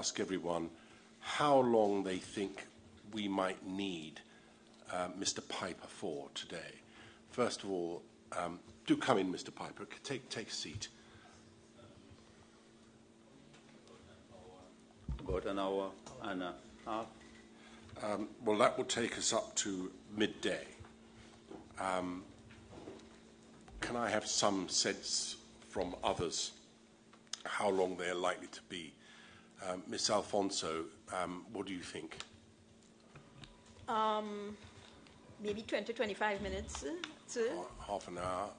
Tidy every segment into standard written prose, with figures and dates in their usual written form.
ask everyone how long they think we might need Mr. Piper for today. First of all, do come in, Mr. Piper. Take a seat. About an hour and a half. Well, that will take us up to midday. Can I have some sense from others how long they're likely to be? Miss Alfonso, what do you think? Maybe 20 to 25 minutes. Half an hour.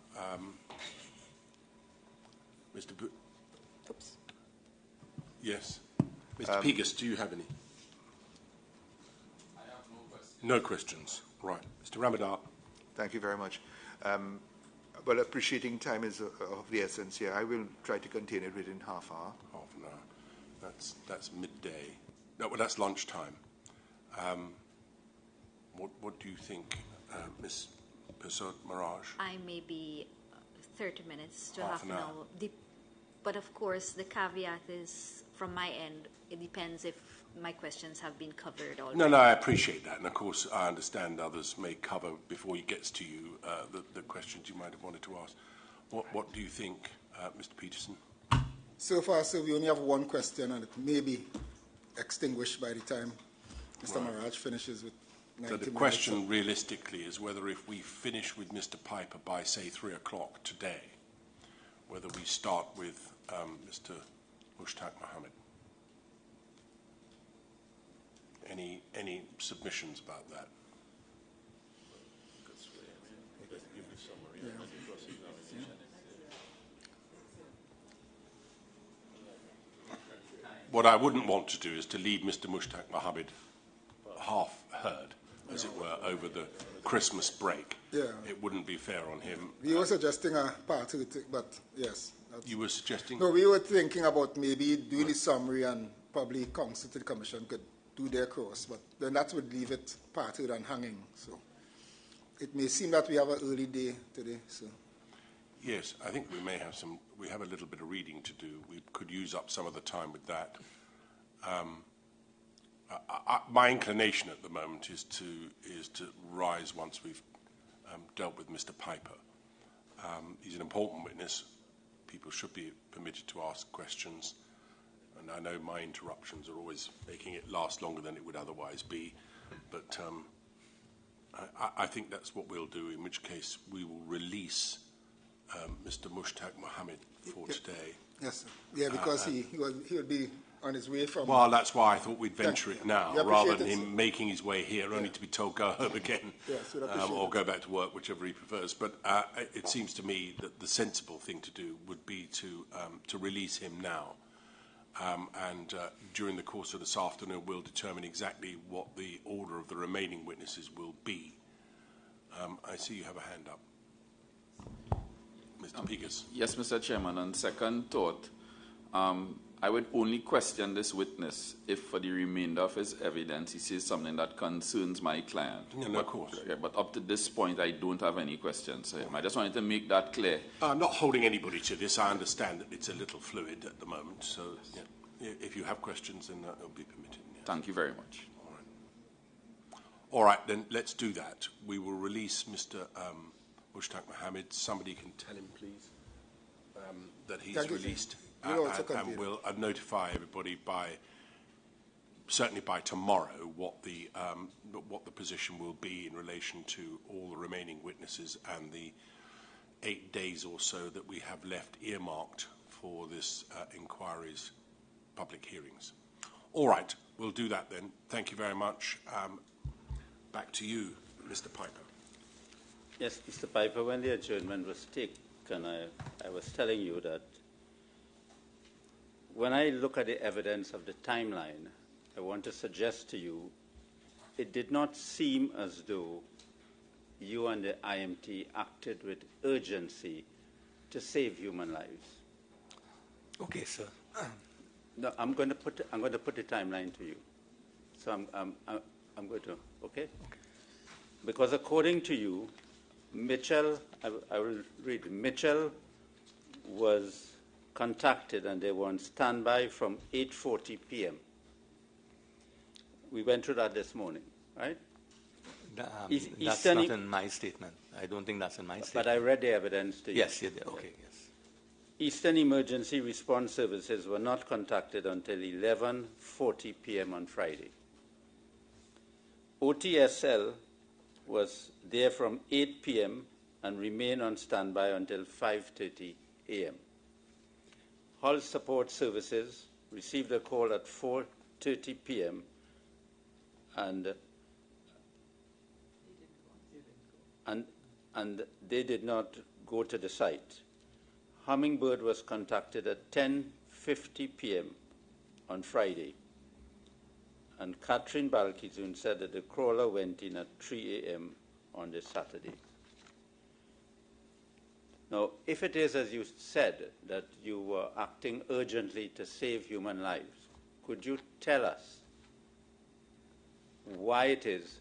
Mr. Oops. Yes. Mr. Pegas, do you have any? I have no questions. No questions. Right. Mr. Ramadar. Thank you very much. Well, appreciating time is of the essence here. I will try to contain it within half hour. Half an hour. That's midday. No, well, that's lunchtime. What do you think, Miss Persaud-Marage? I may be 30 minutes to half an hour. But of course, the caveat is, from my end, it depends if my questions have been covered already. No, I appreciate that. And of course, I understand others may cover, before he gets to you, the questions you might have wanted to ask. What do you think, Mr. Peterson? So far, sir, we only have one question, and it may be extinguished by the time Mr. Maraj finishes with 90 minutes. So the question realistically is whether if we finish with Mr. Piper by, say, 3 o'clock today, whether we start with Mr. Mushtaq Mohammed. Any submissions about that? What I wouldn't want to do is to leave Mr. Mushtaq Mohammed half heard, as it were, over the Christmas break. Yeah. It wouldn't be fair on him. We were suggesting a part of it, but yes. You were suggesting? No, we were thinking about maybe doing the summary and probably Council to the Commission could do their course, but then that would leave it parted and hanging. So it may seem that we have an early day today. So yes, I think we have a little bit of reading to do. We could use up some of the time with that. My inclination at the moment is to rise once we've dealt with Mr. Piper. He's an important witness. People should be permitted to ask questions. And I know my interruptions are always making it last longer than it would otherwise be. But I think that's what we'll do, in which case we will release Mr. Mushtaq Mohammed for today. yes, sir. Yeah, because he would be on his way from... Well, that's why I thought we'd venture it now, rather than him making his way here, only to be told go home again, or go back to work, whichever he prefers. But it seems to me that the sensible thing to do would be to release him now. And during the course of this afternoon, we'll determine exactly what the order of the remaining witnesses will be. I see you have a hand up. Mr. Pegas. Yes, Mr. Chairman. On second thought, I would only question this witness if, for the remainder of his evidence, he says something that concerns my client. Yeah, no, of course. But up to this point, I don't have any questions for him. I just wanted to make that clear. I'm not holding anybody to this. I understand that it's a little fluid at the moment. So yeah, if you have questions, then that will be permitted. Yeah. Thank you very much. All right, then let's do that. We will release Mr. Mushtaq Mohammed. Somebody can tell him, please, that he's released. And we'll notify everybody certainly by tomorrow, what the position will be in relation to all the remaining witnesses and the 8 days or so that we have left earmarked for this inquiry's public hearings. All right, we'll do that then. Thank you very much. Back to you, Mr. Piper. Yes, Mr. Piper, when the adjournment was taken, I was telling you that when I look at the evidence of the timeline, I want to suggest to you, it did not seem as though you and the IMT acted with urgency to save human lives. Okay, sir. No, I'm going to put the timeline to you. So I'm going to, okay? Because according to you, Mitchell, I will read, Mitchell was contacted and they were on standby from 8:40 p.m. We went through that this morning, right? That's not in my statement. I don't think that's in my statement. But I read the evidence to you. Yes, you did. Okay, yes. Eastern Emergency Response Services were not contacted until 11:40 p.m. on Friday. OTSL was there from 8 p.m. and remained on standby until 5:30 a.m. Hull Support Services received a call at 4:30 p.m. and they did not go to the site. Hummingbird was contacted at 10:50 p.m. on Friday, and Catherine Balkizun said that the crawler went in at 3 a.m. on this Saturday. Now, if it is as you said, that you were acting urgently to save human lives, could you tell us why it is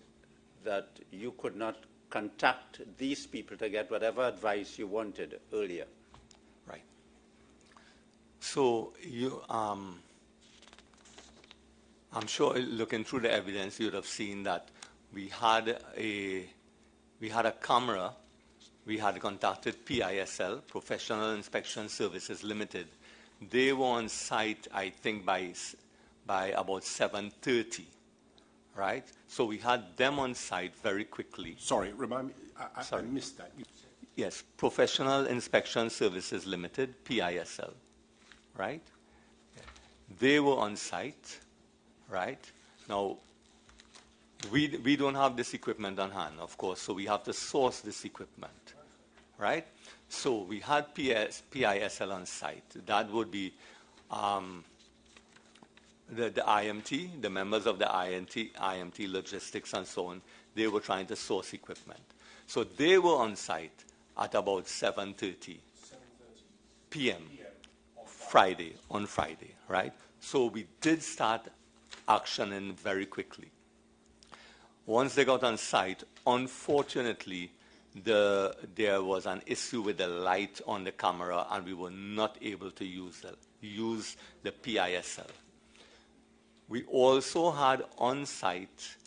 that you could not contact these people to get whatever advice you wanted earlier? Right. So you, I'm sure looking through the evidence, you'd have seen that we had a camera. We had contacted PISL, Professional Inspection Services Limited. They were on site, I think, by about 7:30, right? So we had them on site very quickly. Sorry, remind me, I missed that. Yes, Professional Inspection Services Limited, PISL, right? They were on site, right? Now, we don't have this equipment on hand, of course, so we have to source this equipment, right? So we had PISL on site. That would be the IMT, the members of the IMT Logistics and so on. They were trying to source equipment. So they were on site at about 7:30 p.m. on Friday, right? So we did start actioning very quickly. Once they got on site, unfortunately, there was an issue with the light on the camera, and we were not able to use the PISL. We also had on site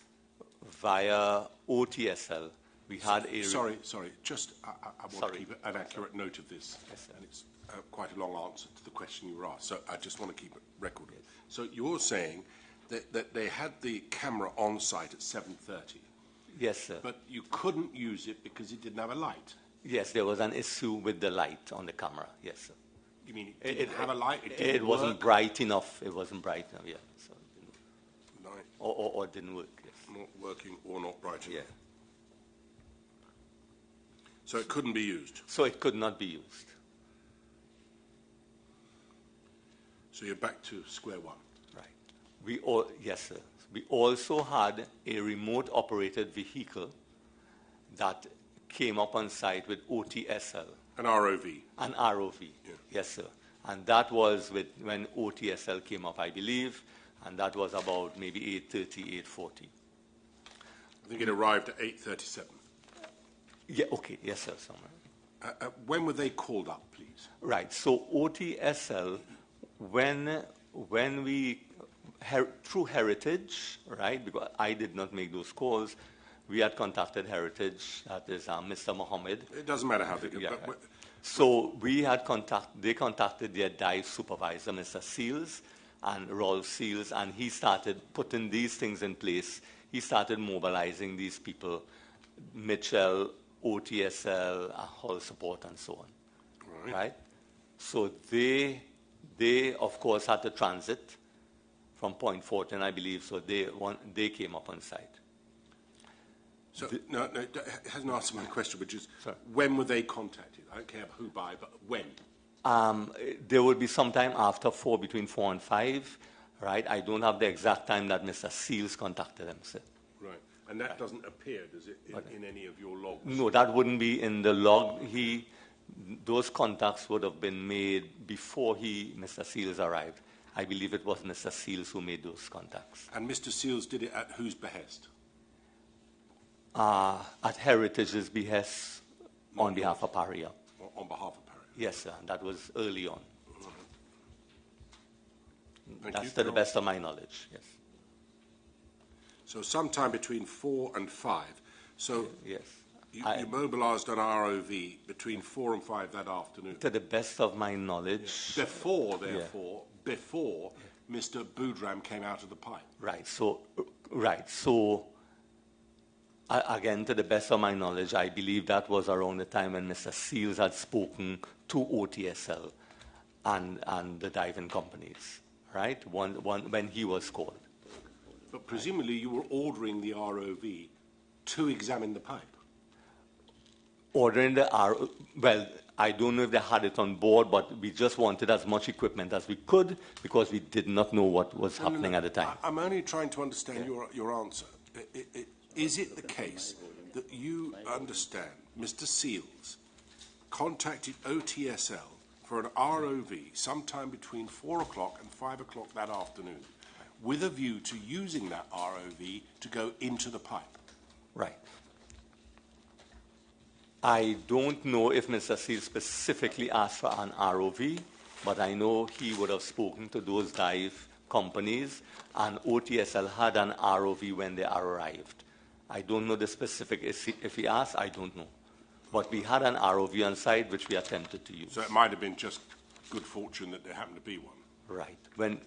via OTSL. We had a sorry. Just I want to keep an accurate note of this, yes, and it's quite a long answer to the question you were asked. So I just want to keep a record of it. So you're saying that they had the camera on site at 7:30. Yes, sir. But you couldn't use it because it didn't have a light. Yes, there was an issue with the light on the camera. Yes, sir. You mean it didn't have a light? It wasn't bright enough. It wasn't bright enough. Yeah. So it didn't, right. Or it didn't work. Yes. Not working or not bright enough. Yeah. So it couldn't be used. So it could not be used. So you're back to square one. Right. Yes, sir. We also had a remote operated vehicle that came up on site with OTSL. An ROV. An ROV. Yeah. Yes, sir. And that was when OTSL came up, I believe, and that was about maybe 8:30, 8:40. I think it arrived at 8:37. Yeah, okay. Yes, sir. Somewhere. When were they called up, please? Right. So OTSL, when we, through Heritage, right, because I did not make those calls, we had contacted Heritage, that is Mr. Mohammed. It doesn't matter how they do it. Yeah, right. So they contacted their dive supervisor, Mr. Seals, and Rolf Seals, and he started putting these things in place. He started mobilizing these people, Mitchell, OTSL, Hull Support, and so on. Right? So they, of course, had to transit from Point Fortin, I believe, so they came up on site. So, no, it hasn't answered my question, which is, when were they contacted? I don't care who by, but when? There would be sometime after 4, between 4 and 5, right? I don't have the exact time that Mr. Seals contacted them, sir. Right. And that doesn't appear, does it, in any of your logs? No, that wouldn't be in the log. Those contacts would have been made before Mr. Seals arrived. I believe it was Mr. Seals who made those contacts. And Mr. Seals did it at whose behest? At Heritage's behest, on behalf of Paria. On behalf of Paria? Yes, sir. That was early on. Thank That's you. to the best of my knowledge, yes. So sometime between 4 and 5. So Yes. you mobilised an ROV between 4 and 5 that afternoon. To the best of my knowledge. Before, therefore, before Mr. Boudram came out of the pipe. Right. So, again, to the best of my knowledge, I believe that was around the time when Mr. Seals had spoken to OTSL and the diving companies, right? When he was called. But presumably you were ordering the ROV to examine the pipe. Ordering the ROV, well, I don't know if they had it on board, but we just wanted as much equipment as we could because we did not know what was happening at the time. I'm only trying to understand your answer. Is it the case that you understand Mr. Seals contacted OTSL for an ROV sometime between 4 o'clock and 5 o'clock that afternoon with a view to using that ROV to go into the pipe? Right. I don't know if Mr. Seals specifically asked for an ROV, but I know he would have spoken to those dive companies, and OTSL had an ROV when they arrived. I don't know the specific, if he asked, I don't know. But we had an ROV on site which we attempted to use. So it might have been just good fortune that there happened to be one. Right. When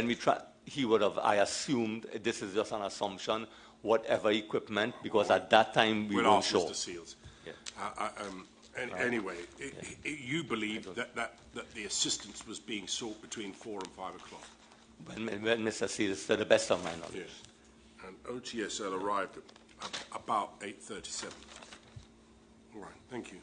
we tried, he would have, I assumed, this is just an assumption, whatever equipment, because at that time we weren't sure. We'll ask Mr. Seals. Yeah. Anyway, you believe that the assistance was being sought between 4 and 5 o'clock? When Mr. Seals, to the best of my knowledge. Yes. And OTSL arrived at about 8:37. All right, thank you.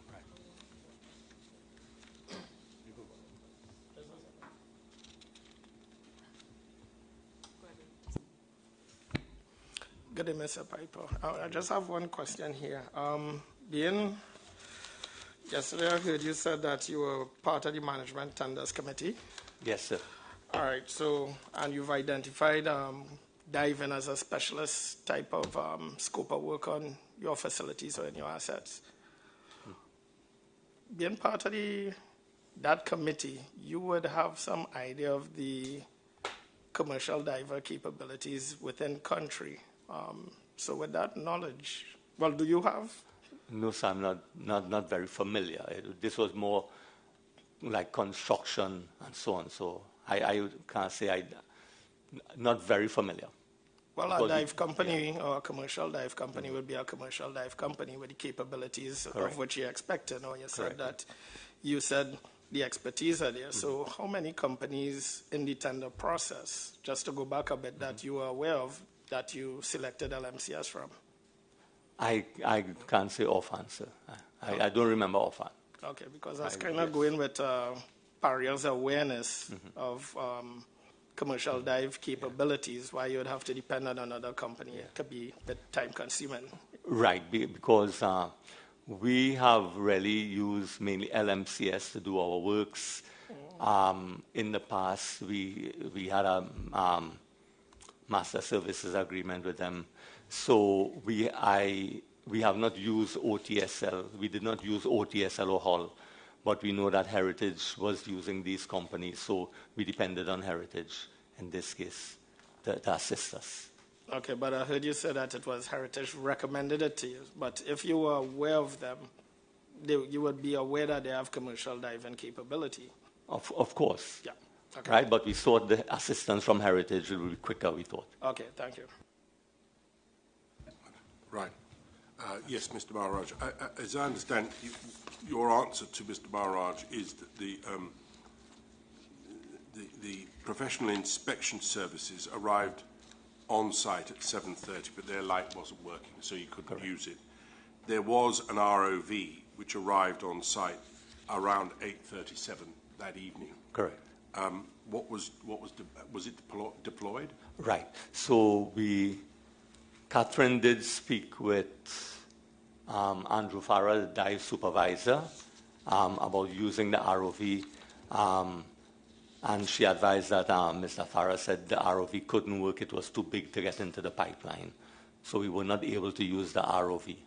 Good day, Mr. Piper. I just have one question here. Yesterday I heard you said that you were part of the Management Tenders Committee. Yes, sir. All right, and you've identified diving as a specialist type of scope of work on your facilities or in your assets. Being part of that committee, you would have some idea of the commercial diver capabilities within country. So with that knowledge, well, do you have? No, sir, I'm not very familiar. This was more like construction and so on. So I can't say I'm not very familiar. Well, a dive company or a commercial dive company would be a commercial dive company with the capabilities of which you expected. Or you said that you said the expertise are there. So how many companies in the tender process, just to go back a bit, that you are aware of that you selected LMCS from? I can't say offhand, sir. I don't remember offhand. Okay, because that's kind of going with Paria's awareness of commercial dive capabilities, why you would have to depend on another company. It could be a bit time-consuming. Right, because we have really used mainly LMCS to do our works. In the past, we had a master services agreement with them. So we have not used OTSL. We did not use OTSL or Hull, but we know that Heritage was using these companies, so we depended on Heritage in this case to assist us. Okay, but I heard you say that it was Heritage recommended it to you. But if you were aware of them, you would be aware that they have commercial diving capability. Of course. Yeah. Okay. Right, but we thought the assistance from Heritage would be quicker, we thought. Okay, thank you. Right. Yes, Mr. Maharaj. As I understand, your answer to Mr. Maharaj is that the professional inspection services arrived on site at 7:30, but their light wasn't working, so you couldn't use it. There was an ROV which arrived on site around 8:37 that evening. Correct. Was it deployed? Right. So Catherine did speak with Andrew Farrell, the dive supervisor, about using the ROV, and she advised that Mr. Farrell said the ROV couldn't work; it was too big to get into the pipeline, so we were not able to use the ROV.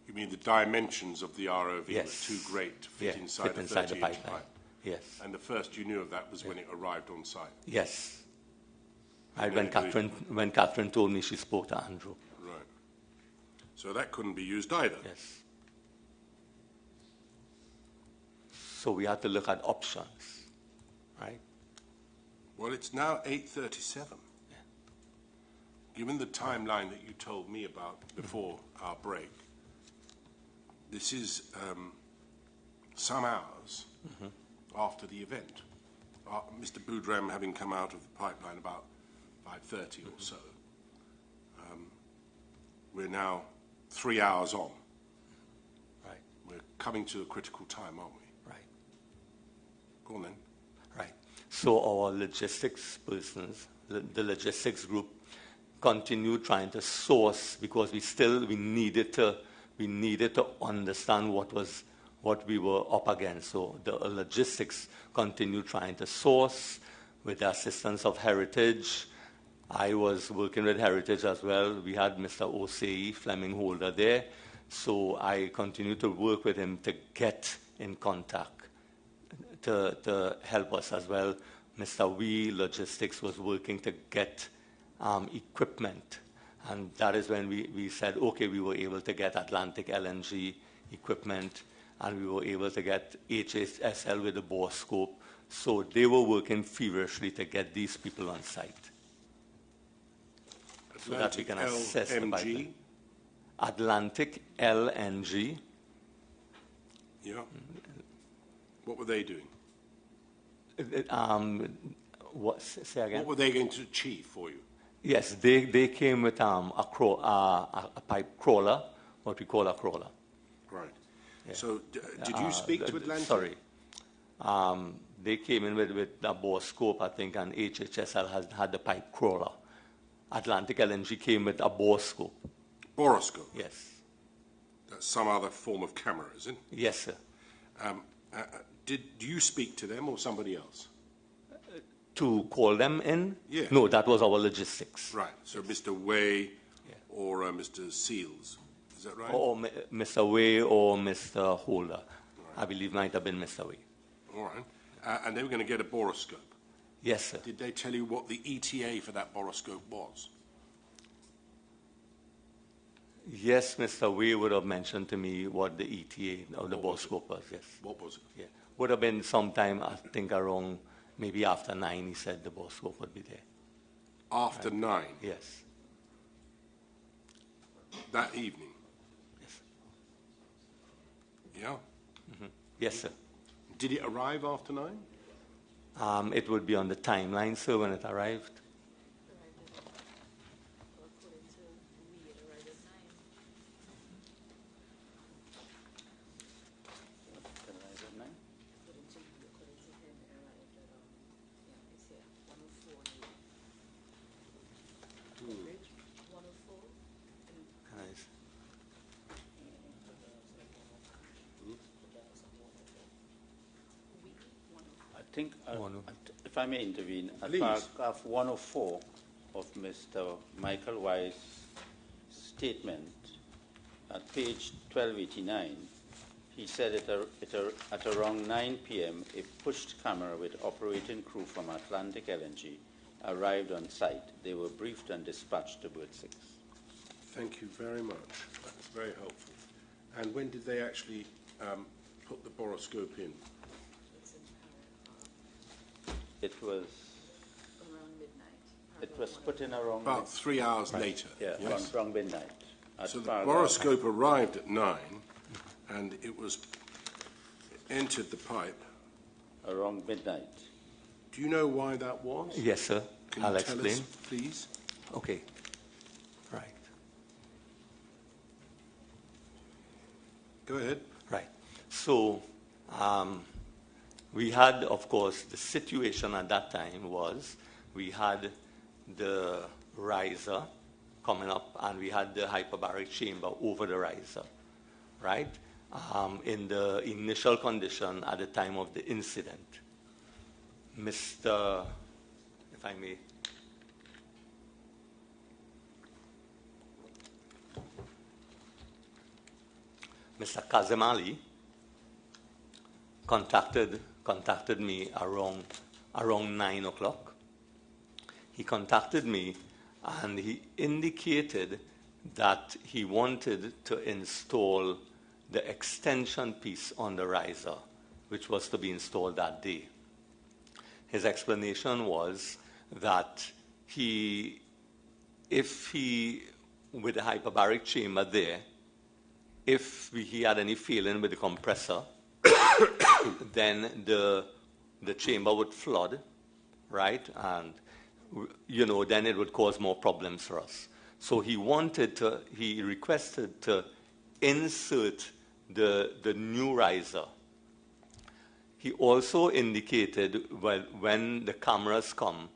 You mean the dimensions of the ROV were too great to fit inside the 30-inch pipeline? Yes. And the first you knew of that was when it arrived on site? Yes. Right, when Catherine told me she spoke to Andrew. Right. So that couldn't be used either. Yes. So we had to look at options, right? Well, it's now 8:37. Yeah. Given the timeline that you told me about before our break, this is some hours after the event. Mr. Boudram having come out of the pipeline about 5:30 or so. We're now 3 hours on. Right. We're coming to a critical time, aren't we? Right. Go on then. Right. So our logistics persons, the logistics group, continued trying to source because we needed to understand what we were up against. So the logistics continued trying to source with the assistance of Heritage. I was working with Heritage as well. We had Mr. Osei Fleming Holder there. So I continued to work with him to get in contact to help us as well. Mr. Wee Logistics was working to get equipment. And that is when we said, okay, we were able to get Atlantic LNG equipment, and we were able to get HSL with the bore scope. So they were working feverishly to get these people on site. So that we can assess the pipeline. Atlantic LNG. Yeah. What were they doing? Say again? What were they going to achieve for you? Yes, they came with a pipe crawler, what we call a crawler. Right. Yeah. So did you speak to Atlantic? Sorry. They came in with a bore scope, I think, and HHSL had the pipe crawler. Atlantic LNG came with a bore scope. Boroscope? Yes. That's some other form of camera, isn't it? Yes, sir. Do you speak to them or somebody else? To call them in? Yeah. No, that was our logistics. Right. So Mr. Way or Mr. Seals, is that right? Or Mr. Way or Mr. Holder. Right. I believe might have been Mr. Way. All right. And they were going to get a boroscope? Yes, sir. Did they tell you what the ETA for that boroscope was? Yes, Mr. Way would have mentioned to me what the ETA of the boroscope was, yes. What was it? Yeah. Would have been sometime, I think, around maybe after 9, he said the boroscope would be there. After 9? Yes. That evening? Yes. Yeah? Mm-hmm. Yes, sir. Did it arrive after 9? It would be on the timeline, sir, when it arrived. I think, if I may intervene, at paragraph 104 of Mr. Michael Wise's statement, at page 1289, he said at around 9 p.m., a pushed camera with operating crew from Atlantic LNG arrived on site. They were briefed and dispatched to Bird 6. Thank you very much. That's very helpful. And when did they actually put the boroscope in? It was around midnight. It was put in around about 3 hours later. Yeah, yes. around midnight. So the boroscope arrived at 9, and it entered the pipe around midnight. Do you know why that was? Yes, sir. Can I'll you tell explain. us, please? Okay. Right. Go ahead. Right. So we had, of course, the situation at that time was we had the riser coming up and we had the hyperbaric chamber over the riser, right? In the initial condition at the time of the incident, Mr. if I may, Mr. Kazem Ali contacted me around 9 o'clock. he contacted me and he indicated that he wanted to install the extension piece on the riser, which was to be installed that day. His explanation was that if he, with the hyperbaric chamber there, if he had any failing with the compressor, then the chamber would flood, right? And, then it would cause more problems for us. So he requested to insert the new riser. He also indicated when the cameras come,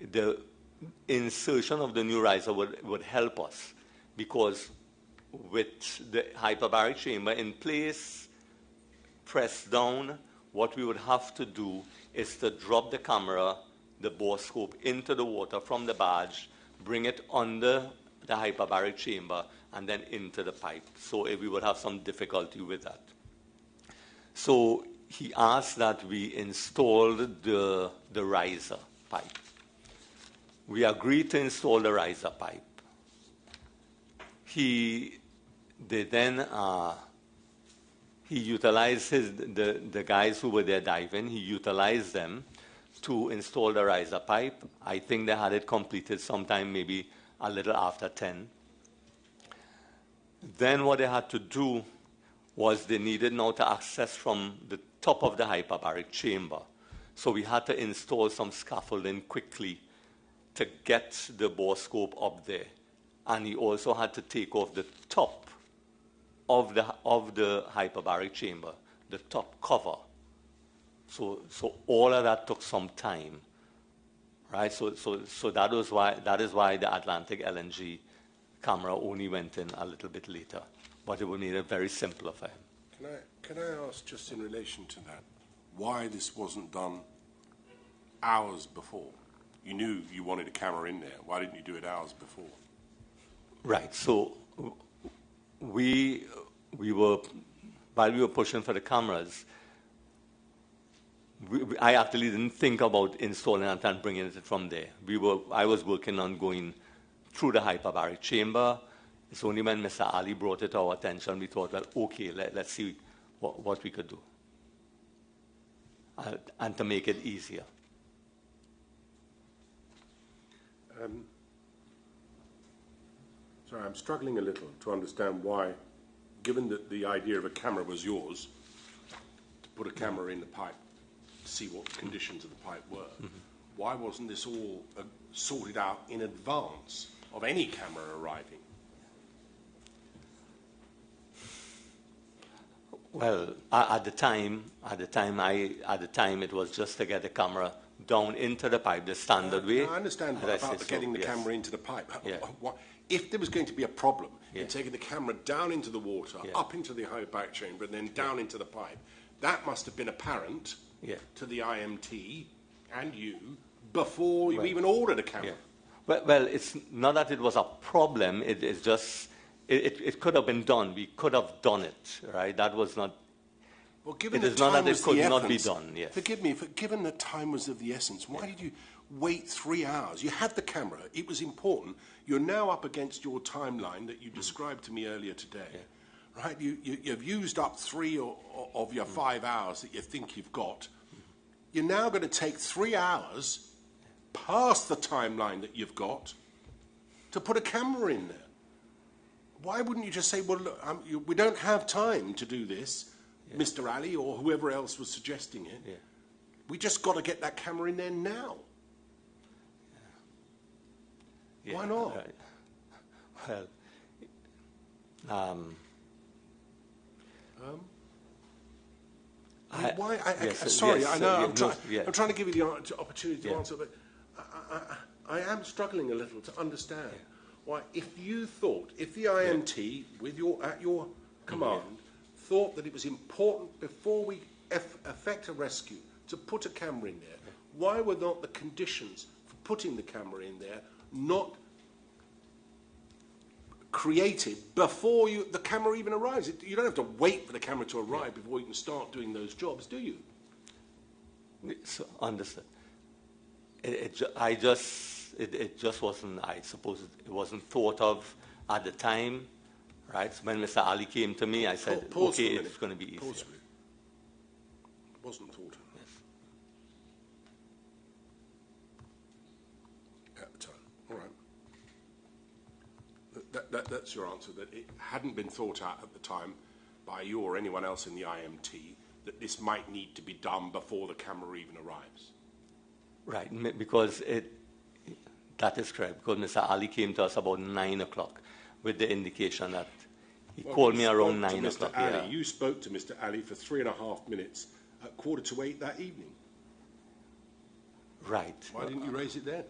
the insertion of the new riser would help us, because with the hyperbaric chamber in place, pressed down, what we would have to do is to drop the camera, the borescope, into the water from the barge, bring it under the hyperbaric chamber, and then into the pipe. So we would have some difficulty with that. So he asked that we install the riser pipe. We agreed to install the riser pipe. He utilized the guys who were there diving, he utilized them to install the riser pipe. I think they had it completed sometime maybe a little after 10. Then what they had to do was they needed now to access from the top of the hyperbaric chamber. So we had to install some scaffolding quickly to get the borescope up there. And he also had to take off the top of the hyperbaric chamber, the top cover. So all of that took some time, right? So that is why the Atlantic LNG camera only went in a little bit later, but it would made it very simple for him. Can I ask, just in relation to that, why this wasn't done hours before? You knew you wanted a camera in there. Why didn't you do it hours before? Right. So we were, while we were pushing for the cameras, I actually didn't think about installing it and bringing it from there. I was working on going through the hyperbaric chamber. It's only when Mr. Ali brought it to our attention we thought, well, okay, let's see what we could do, and to make it easier. Sorry, I'm struggling a little to understand why, given that the idea of a camera was yours, to put a camera in the pipe to see what the conditions of the pipe were, why wasn't this all sorted out in advance of any camera arriving? Well, at the time, it was just to get the camera down into the pipe, the standard way. I understand about getting the camera into the pipe. Yeah. If there was going to be a problem in taking the camera down into the water, up into the hyperbaric chamber, and then down into the pipe, that must have been apparent to the IMT and you before you even ordered a camera. Yeah. Well, it's not that it was a problem. It's just it could have been done. We could have done it, right? That was not. Well, given it is not that it could not be done. Yes. Forgive me, given that time was of the essence, why did you wait 3 hours? You had the camera. It was important. You're now up against your timeline that you described to me earlier today, right? You've used up 3 of your 5 hours that you think you've got. You're now going to take 3 hours past the timeline that you've got to put a camera in there. Why wouldn't you just say, well, look, we don't have time to do this, Mr. Ali or whoever else was suggesting it. Yeah. We just got to get that camera in there now. Yeah. Why not? Right. Well, sorry, I know. I'm trying to give you the opportunity to answer, but I am struggling a little to understand why, if you thought, if the IMT, at your command, thought that it was important before we effect a rescue to put a camera in there, why were not the conditions for putting the camera in there not created before the camera even arrives? You don't have to wait for the camera to arrive before you can start doing those jobs, do you? So, understood. I just it just wasn't, I suppose it wasn't thought of at the time, right? So when Mr. Ali came to me, I said, okay, it's going to be easier. Pause a minute. It wasn't thought of. Yes. At the time. All right. That's your answer, that it hadn't been thought out at the time by you or anyone else in the IMT that this might need to be done before the camera even arrives. Right, because that is correct, because Mr. Ali came to us about 9 o'clock with the indication that he called me around 9 o'clock. Yeah. You spoke to Mr. Ali for 3.5 minutes at 7:45 that evening. Right. Why didn't you raise it then?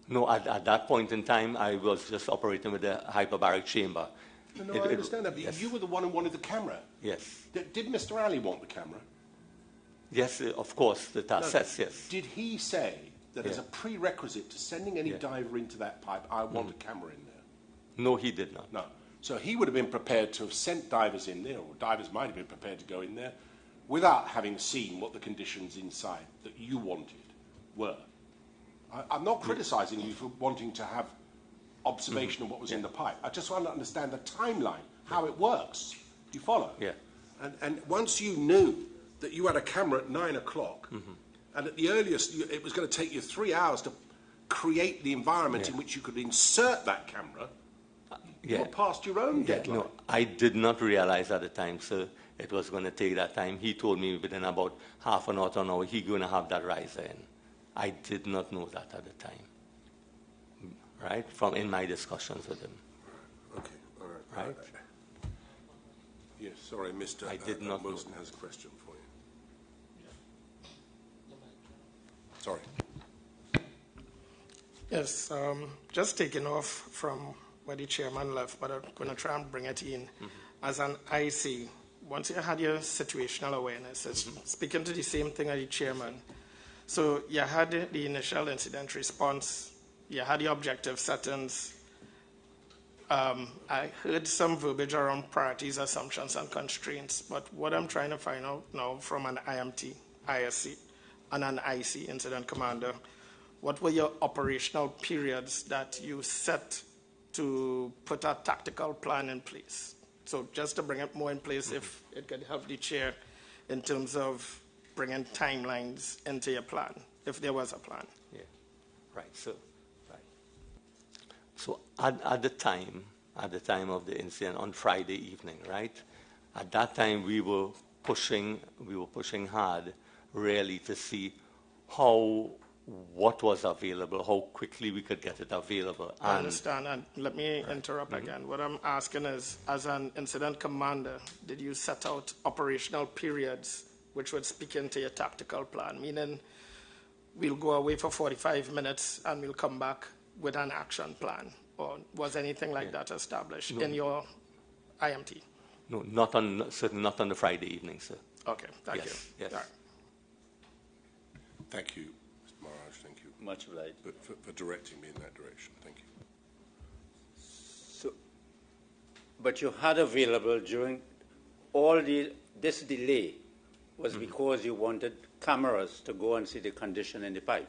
No, at that point in time, I was just operating with the hyperbaric chamber. No, I understand that, but yes. You were the one who wanted the camera. Yes. Did Mr. Ali want the camera? Yes, of course, the task says yes. Did he say that as a prerequisite to sending any diver into that pipe, I want a camera in there? No, he did not. No. So he would have been prepared to have sent divers in there, or divers might have been prepared to go in there, without having seen what the conditions inside that you wanted were. I'm not criticising you for wanting to have observation of what was in the pipe. I just want to understand the timeline, how it works. You follow? Yeah. And once you knew that you had a camera at 9 o'clock, and at the earliest, it was going to take you 3 hours to create the environment in which you could insert that camera, you were past your own deadline. No, I did not realize at the time, sir, it was going to take that time. He told me within about half an hour to an hour, he's going to have that riser in. I did not know that at the time, right, in my discussions with him. Okay, all right. Right? Yes, sorry, Mr. I did not Wilson know. has a question for you. Sorry. Yes, just taking off from where the chairman left, but I'm going to try and bring it in. As an IC, once you had your situational awareness, speaking to the same thing as the chairman, so you had the initial incident response, you had the objective settings. I heard some verbiage around priorities, assumptions, and constraints, but what I'm trying to find out now from an IMT, ISC, and an IC, incident commander, what were your operational periods that you set to put a tactical plan in place? So just to bring it more in place, if it could help the chair in terms of bringing timelines into your plan, if there was a plan. Yeah, right. So at the time of the incident on Friday evening, right? At that time, we were pushing hard, really, to see what was available, how quickly we could get it available. I understand, and let me interrupt again. What I'm asking is, as an incident commander, did you set out operational periods which would speak into your tactical plan, meaning we'll go away for 45 minutes and we'll come back with an action plan? Or was anything like that established in your IMT? No, certainly not on the Friday evening, sir. Okay, thank you. Yes. All right. Thank you, Mr. Maharaj. Thank you. Much obliged. For directing me in that direction. Thank you. So, but you had available during all this delay was because you wanted cameras to go and see the condition in the pipe.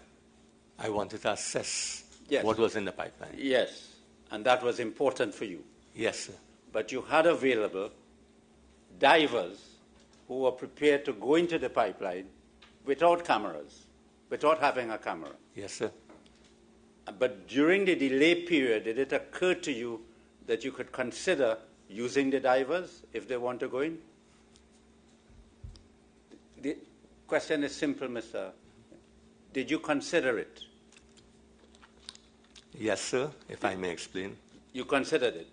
I wanted to assess what was in the pipeline. Yes, and that was important for you. Yes, sir. But you had available divers who were prepared to go into the pipeline without cameras, without having a camera. Yes, sir. But during the delay period, did it occur to you that you could consider using the divers if they want to go in? The question is simple, Mr. Did you consider it? Yes, sir, if I may explain. You considered it?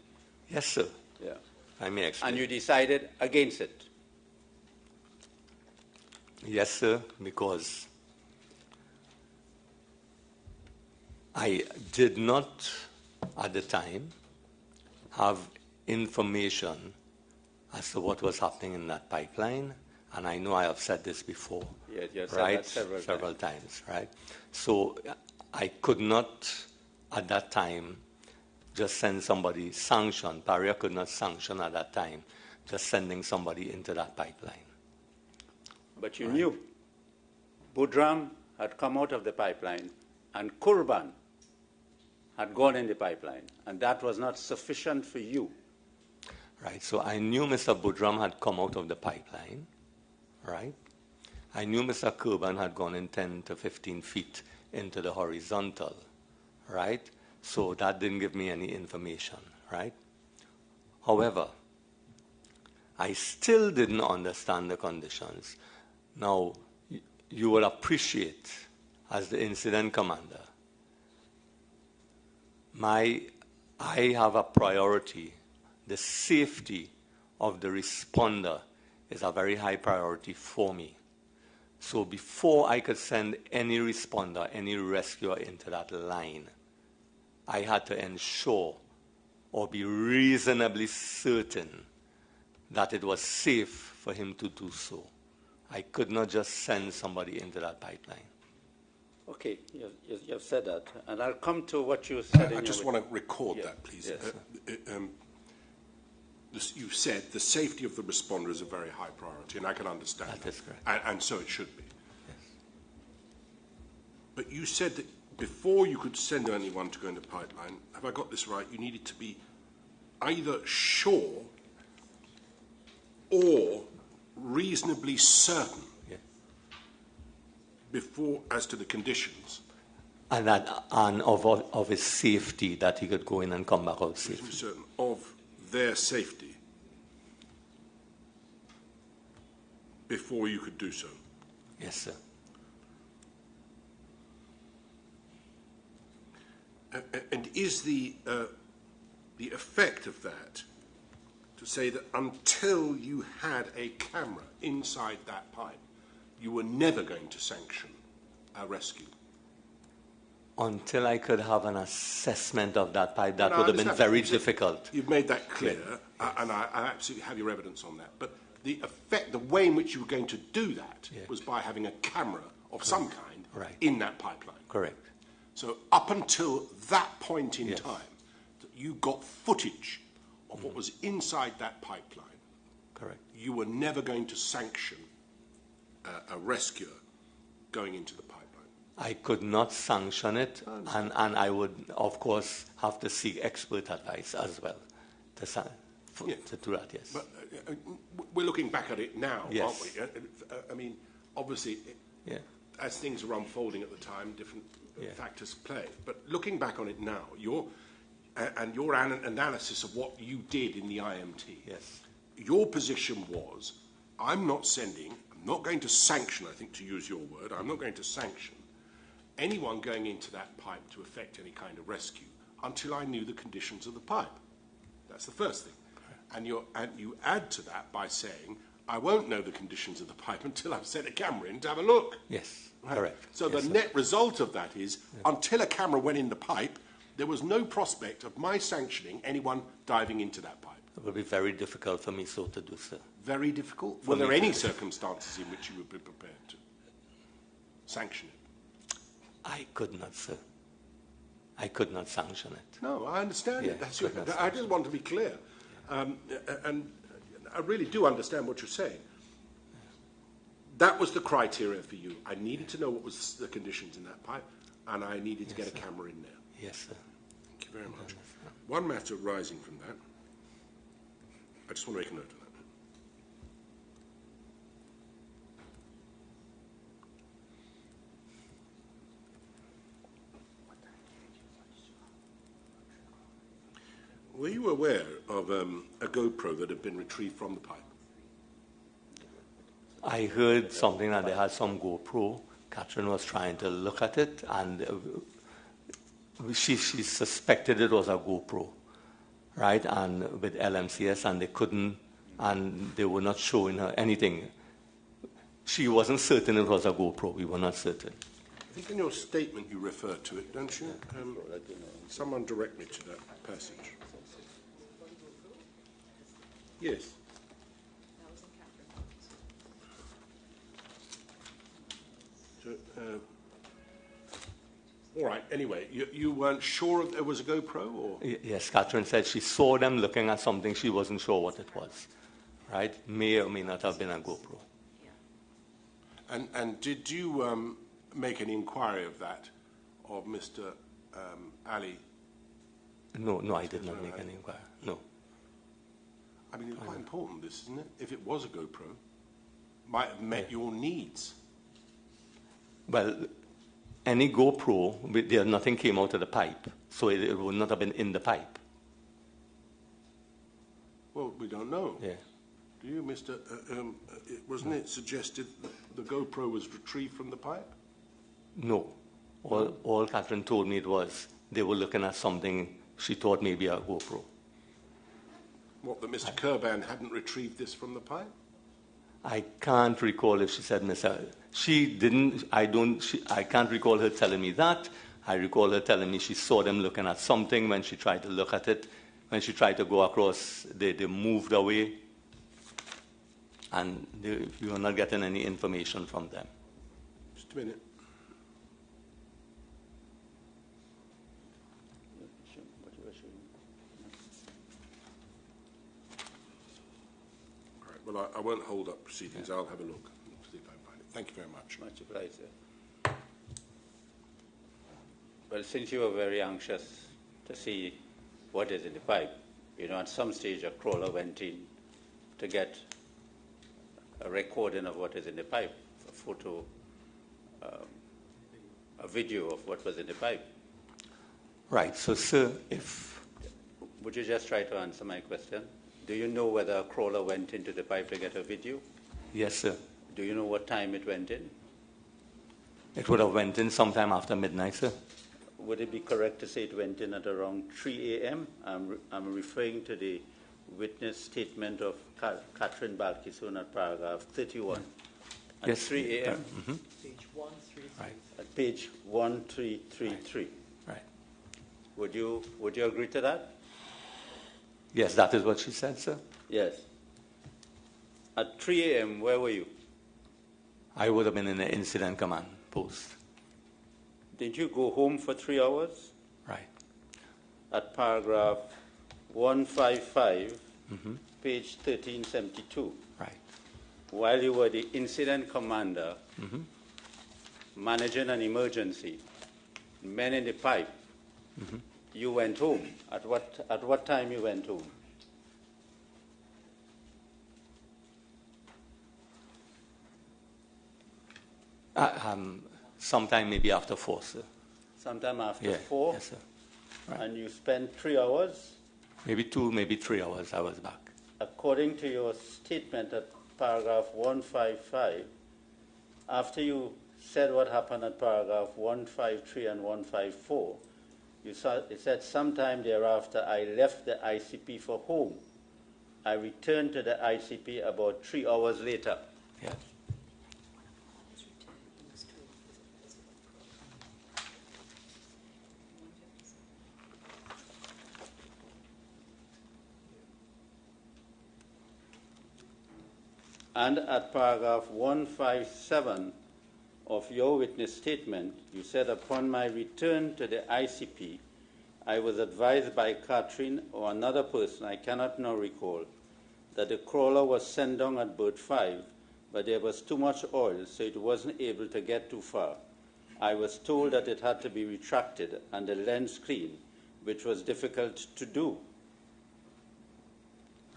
Yes, sir. Yeah. I may explain. And you decided against it? Yes, sir, because I did not, at the time, have information as to what was happening in that pipeline, and I know I have said this before, yes, you said right? that several times, right? So I could not, at that time, just send somebody sanction. Paria could not sanction at that time, just sending somebody into that pipeline. But you knew Budram had come out of the pipeline and Kurban had gone in the pipeline, and that was not sufficient for you. Right, so I knew Mr. Budram had come out of the pipeline, right? I knew Mr. Kerban had gone in 10 to 15 feet into the horizontal, right? So that didn't give me any information, right? However, I still didn't understand the conditions. Now, you will appreciate, as the incident commander, I have a priority. The safety of the responder is a very high priority for me. So before I could send any responder, any rescuer into that line, I had to ensure or be reasonably certain that it was safe for him to do so. I could not just send somebody into that pipeline. Okay, you've said that, and I'll come to what you said. I just want to record that, please. Yes. You said the safety of the responder is a very high priority, and I can understand that. That is correct. And so it should be. Yes. But you said that before you could send anyone to go into the pipeline, have I got this right, you needed to be either sure or reasonably certain before as to the conditions. And of his safety, that he could go in and come back out safely. Certain of their safety before you could do so. Yes, sir. And is the effect of that to say that until you had a camera inside that pipe, you were never going to sanction a rescue? Until I could have an assessment of that pipe, that would have been very difficult. You've made that clear, and I absolutely have your evidence on that. But the effect, the way in which you were going to do that was by having a camera of some kind in that pipeline. Correct. So up until that point in time, you got footage of what was inside that pipeline. Correct. You were never going to sanction a rescuer going into the pipeline. I could not sanction it, and I would, of course, have to seek expert advice as well to do that, yes. But we're looking back at it now, yes. aren't we? I mean, obviously, as things are unfolding at the time, different factors play. But looking back on it now, your analysis of what you did in the IMT, your position was, I'm not going to sanction, I think to use your word, I'm not going to sanction anyone going into that pipe to effect any kind of rescue until I knew the conditions of the pipe. That's the first thing. And you add to that by saying, I won't know the conditions of the pipe until I've sent a camera in to have a look. Yes, right? correct. So the net result of that is, until a camera went in the pipe, there was no prospect of my sanctioning anyone diving into that pipe. It would be very difficult for me so to do, sir. Very difficult? Were there any circumstances in which you would be prepared to sanction it? I could not, sir. I could not sanction it. No, I understand it. I just want to be clear. And I really do understand what you're saying. That was the criteria for you. I needed to know what was the conditions in that pipe, and I needed to get a camera in there. Yes, sir. Thank you very much. One matter arising from that, I just want to make a note of that. Were you aware of a GoPro that had been retrieved from the pipe? I heard something that they had some GoPro. Catherine was trying to look at it, and she suspected it was a GoPro, right? And with LMCS, and they couldn't, and they were not showing her anything. She wasn't certain it was a GoPro. We were not certain. I think in your statement you referred to it, don't you? Someone direct me to that passage. Yes. So, all right, anyway, you weren't sure if there was a GoPro? Or? Yes, Catherine said she saw them looking at something. She wasn't sure what it was, right? May or may not have been a GoPro. And did you make an inquiry of that, of Mr. Ali No, I did not make any inquiry. No. I mean, it's quite important, this, isn't it? If it was a GoPro, might have met your needs. Well, any GoPro, nothing came out of the pipe, so it would not have been in the pipe. Well, we don't know. Yeah. Do you, Mr. Wasn't it suggested that the GoPro was retrieved from the pipe? No. All Catherine told me it was they were looking at something she thought maybe a GoPro. What, that Mr. Kerban hadn't retrieved this from the pipe? I can't recall if she said she didn't. I can't recall her telling me that. I recall her telling me she saw them looking at something when she tried to look at it. When she tried to go across, they moved away, and we were not getting any information from them. Just a minute. Well, I won't hold up proceedings. I'll have a look and see if I can find it. Thank you very much. Much obliged, sir. Well, since you were very anxious to see what is in the pipe, you know, at some stage a crawler went in to get a recording of what is in the pipe, a photo, a video of what was in the pipe. Right. So, sir, if... Would you just try to answer my question? Do you know whether a crawler went into the pipe to get a video? Yes, sir. Do you know what time it went in? It would have went in sometime after midnight, sir. Would it be correct to say it went in at around 3 a.m.? I'm referring to the witness statement of Catherine Balkison at paragraph 31. At yes. 3 a.m.? Mm-hmm. Page 133. Right. At page 1333. Right. Would you agree to that? Yes, that is what she said, sir. Yes. At 3 a.m., where were you? I would have been in the incident command post. Did you go home for 3 hours? Right. At paragraph 155, mm-hmm. page 1372. Right. While you were the incident commander, mm-hmm. managing an emergency, men in the pipe, mm-hmm. you went home. At what time you went home? Sometime maybe after 4, sir. Sometime after 4? Yes, sir. Right. And you spent 3 hours? Maybe 2, maybe 3 hours I was back. According to your statement at paragraph 155, after you said what happened at paragraph 153 and 154, you said sometime thereafter I left the ICP for home. I returned to the ICP about 3 hours later. Yes. And at paragraph 157 of your witness statement, you said, upon my return to the ICP, I was advised by Catherine or another person, I cannot now recall, that the crawler was sent down at berth 5, but there was too much oil, so it wasn't able to get too far. I was told that it had to be retracted and the lens cleaned, which was difficult to do.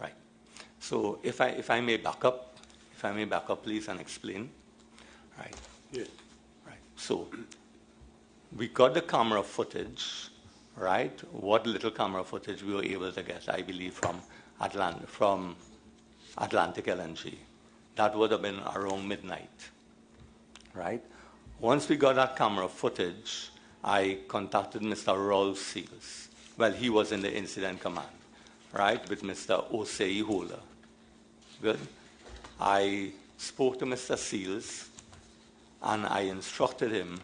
Right. So if I may back up, please, and explain. Right. Yeah. Right. So we got the camera footage, right? What little camera footage we were able to get, I believe, from Atlantic LNG. That would have been around midnight, right? Once we got that camera footage, I contacted Mr. Raul Seals. Well, he was in the incident command, right, with Mr. Osei Hola. Good. I spoke to Mr. Seals, and I instructed him,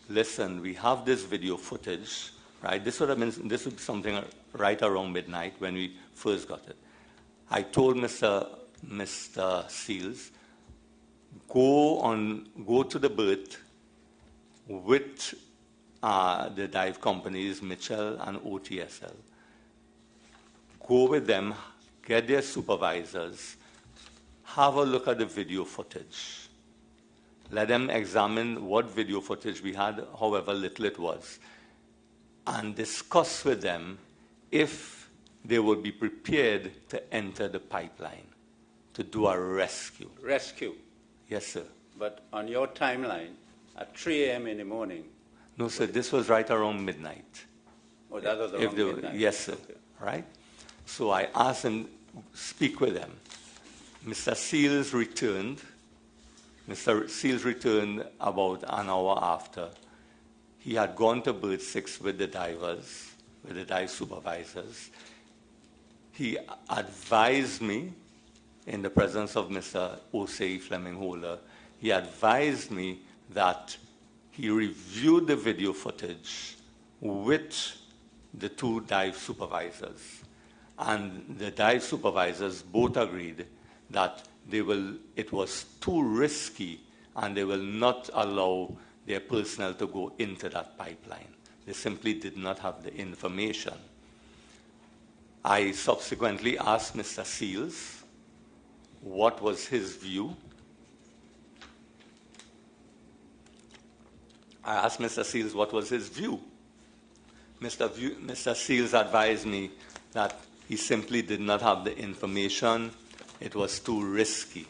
listen, we have this video footage, right? This would be something right around midnight when we first got it. I told Mr. Seals, go to the berth with the dive companies, Mitchell and OTSL. Go with them, get their supervisors, have a look at the video footage. Let them examine what video footage we had, however little it was, and discuss with them if they would be prepared to enter the pipeline to do a rescue. Rescue? Yes, sir. But on your timeline, at 3 a.m. in the morning? No, sir, this was right around midnight. Oh, that was around midnight? Yes, sir. Okay. Right? So I asked him, speak with them. Mr. Seals returned. Mr. Seals returned about an hour after. He had gone to Bird 6 with the divers, with the dive supervisors. He advised me, in the presence of Mr. Osei Fleming-Holer, he advised me that he reviewed the video footage with the two dive supervisors. And the dive supervisors both agreed that it was too risky and they will not allow their personnel to go into that pipeline. They simply did not have the information. I subsequently asked Mr. Seals what was his view. I asked Mr. Seals what was his view. Mr. Seals advised me that he simply did not have the information. It was too risky.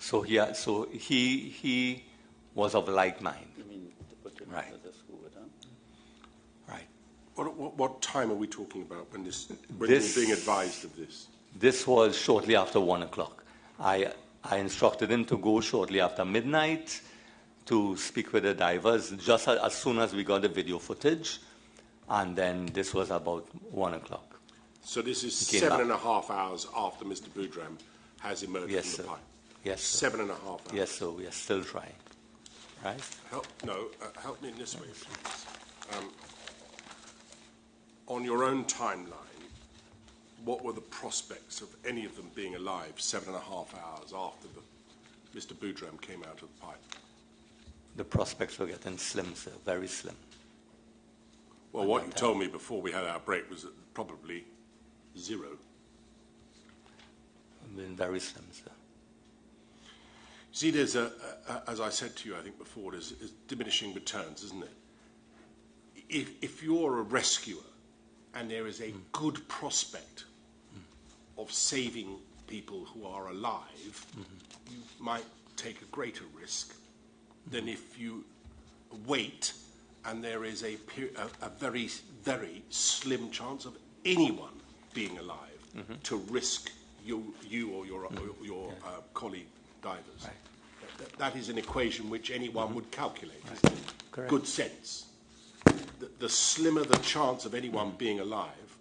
So he was of like mind. You mean to put him Right. into the school, huh? Right. What time are we talking about when you were being advised of this? This was shortly after 1 o'clock. I instructed him to go shortly after midnight to speak with the divers, just as soon as we got the video footage, and then this was about 1 o'clock. So this is 7.5 hours after Mr. Boudram has emerged Yes, from sir. the pipe. Yes, sir. 7.5 hours. Yes, sir. We are still trying. Right? Help me in this way, please. On your own timeline, what were the prospects of any of them being alive 7.5 hours after Mr. Boudram came out of the pipe? The prospects were getting slim, sir. Very slim. Well, what you told me before we had our break was probably zero. Been very slim, sir. See, there's as I said to you, I think before, there's diminishing returns, isn't it? If you're a rescuer and there is a good prospect of saving people who are alive, you might take a greater risk than if you wait and there is a very, very slim chance of anyone being alive to risk you or your colleague divers. Right. That is an equation which anyone would calculate. Right. Correct. Good sense. The slimmer the chance of anyone being alive,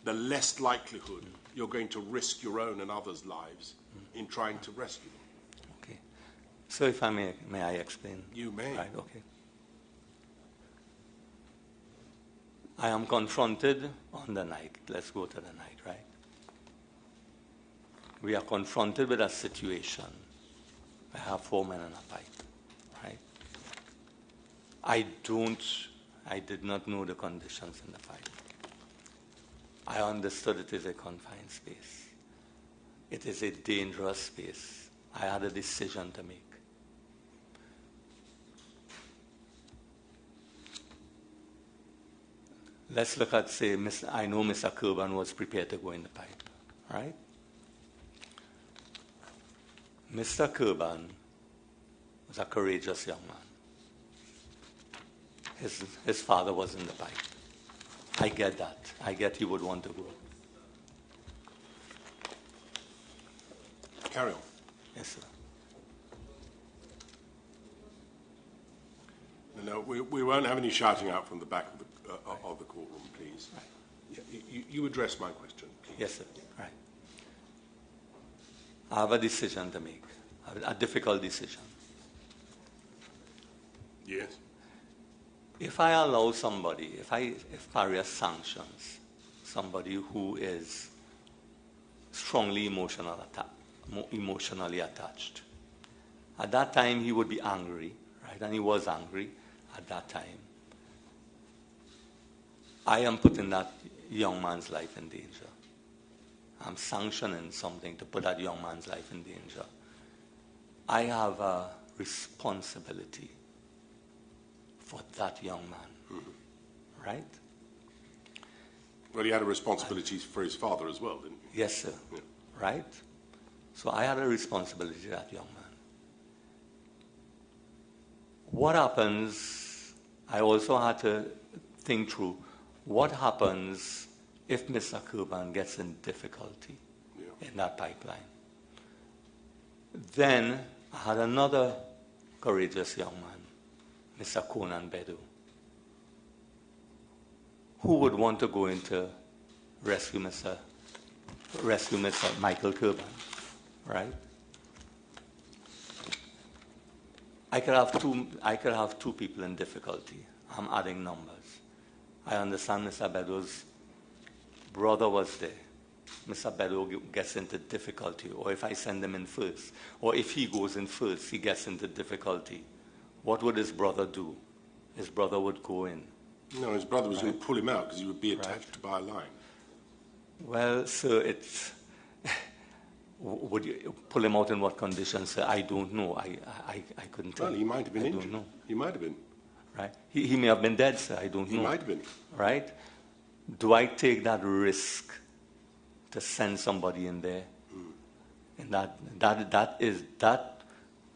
the less likelihood you're going to risk your own and others' lives in trying to rescue them. Okay. So if I may I explain? You may. Right, okay. I am confronted on the night. Let's go to the night, right? We are confronted with a situation. I have 4 men in a pipe, right? I did not know the conditions in the pipe. I understood it is a confined space. It is a dangerous space. I had a decision to make. Let's look at, say, I know Mr. Kerban was prepared to go in the pipe, right? Mr. Kerban was a courageous young man. His father was in the pipe. I get that. I get he would want to go. Carry on. Yes, sir. No, we won't have any shouting out from the back of the courtroom, please. Right. You address my question, please. Yes, sir. Right. I have a decision to make, a difficult decision. Yes. If I allow somebody, if Paria sanctions somebody who is strongly emotionally attached, at that time he would be angry, right? And he was angry at that time. I am putting that young man's life in danger. I'm sanctioning something to put that young man's life in danger, I have a responsibility for that young man, right? Well, he had a responsibility for his father as well, didn't he? Yes, sir. Yeah. Right? So I had a responsibility to that young man. What happens, I also had to think through, what happens if Mr. Kerban gets in difficulty in that pipeline? Then I had another courageous young man, Mr. Conan Bedu, who would want to go into rescue Mr. Michael Kerban, right? I could have two people in difficulty. I'm adding numbers. I understand Mr. Bedo's brother was there. Mr. Bedo gets into difficulty, or if I send him in first, or if he goes in first, he gets into difficulty. What would his brother do? His brother would go in. No, his brother was going to pull him out because he would be attached by a line. Well, sir, it's... Would you pull him out in what conditions, sir? I don't know. I couldn't tell. Well, he might have been injured. I don't know. He might have been. Right? He may have been dead, sir. I don't know. He might have been. Right? Do I take that risk to send somebody in there? And that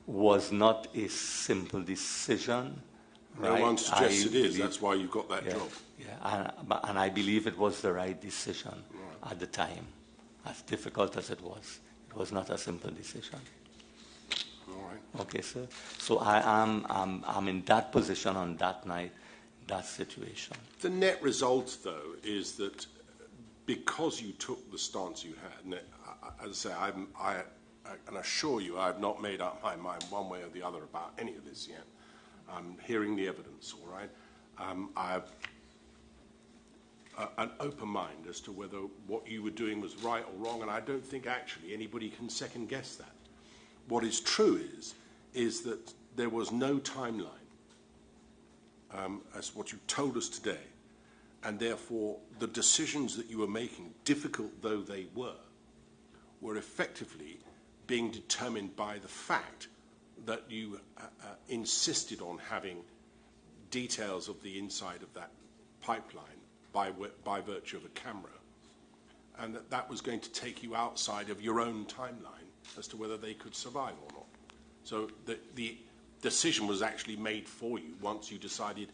was not a simple decision. No one suggests it is. That's why you got that job. Yeah, and I believe it was the right decision at the time, as difficult as it was. It was not a simple decision. All right. Okay, sir. So I'm in that position on that night, that situation. The net result, though, is that because you took the stance you had, and as I say, I can assure you I have not made up my mind one way or the other about any of this yet. I'm hearing the evidence, all right? I have an open mind as to whether what you were doing was right or wrong, and I don't think actually anybody can second guess that. What is true is that there was no timeline as what you told us today, and therefore the decisions that you were making, difficult though they were effectively being determined by the fact that you insisted on having details of the inside of that pipeline by virtue of a camera, and that was going to take you outside of your own timeline as to whether they could survive or not. So the decision was actually made for you once you decided,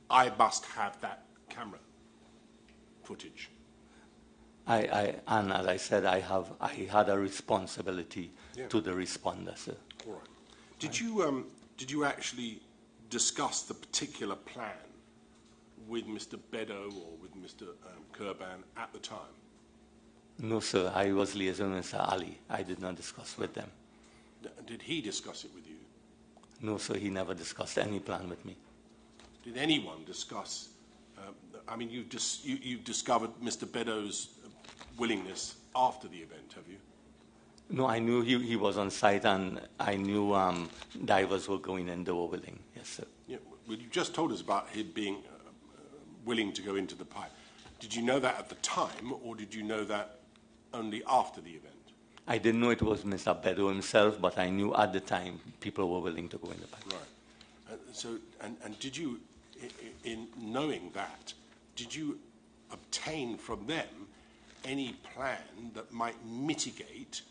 I must have that camera footage. And as I said, I had a responsibility to the responder, sir. All right. Did you actually discuss the particular plan with Mr. Bedo or with Mr. Kerban at the time? No, sir. I was liaising with Mr. Ali. I did not discuss with them. Did he discuss it with you? No, sir. He never discussed any plan with me. Did anyone discuss? I mean, you've discovered Mr. Bedo's willingness after the event, have you? No, I knew he was on site, and I knew divers were going in. They were willing. Yes, sir. Yeah, well, you just told us about him being willing to go into the pipe. Did you know that at the time, or did you know that only after the event? I didn't know it was Mr. Bedo himself, but I knew at the time people were willing to go in the pipe. Right. And did you, in knowing that, did you obtain from them any plan that might mitigate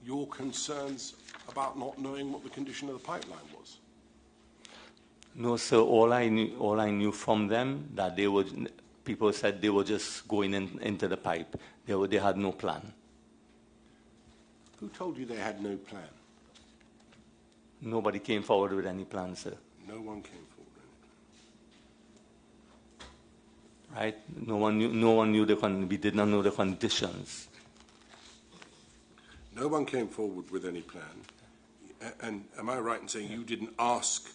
your concerns about not knowing what the condition of the pipeline was? No, sir. All I knew from them that people said they were just going into the pipe. They had no plan. Who told you they had no plan? Nobody came forward with any plan, sir. No one came forward with any plan. Right? No one knew we did not know the conditions. No one came forward with any plan. And am I right in saying you didn't ask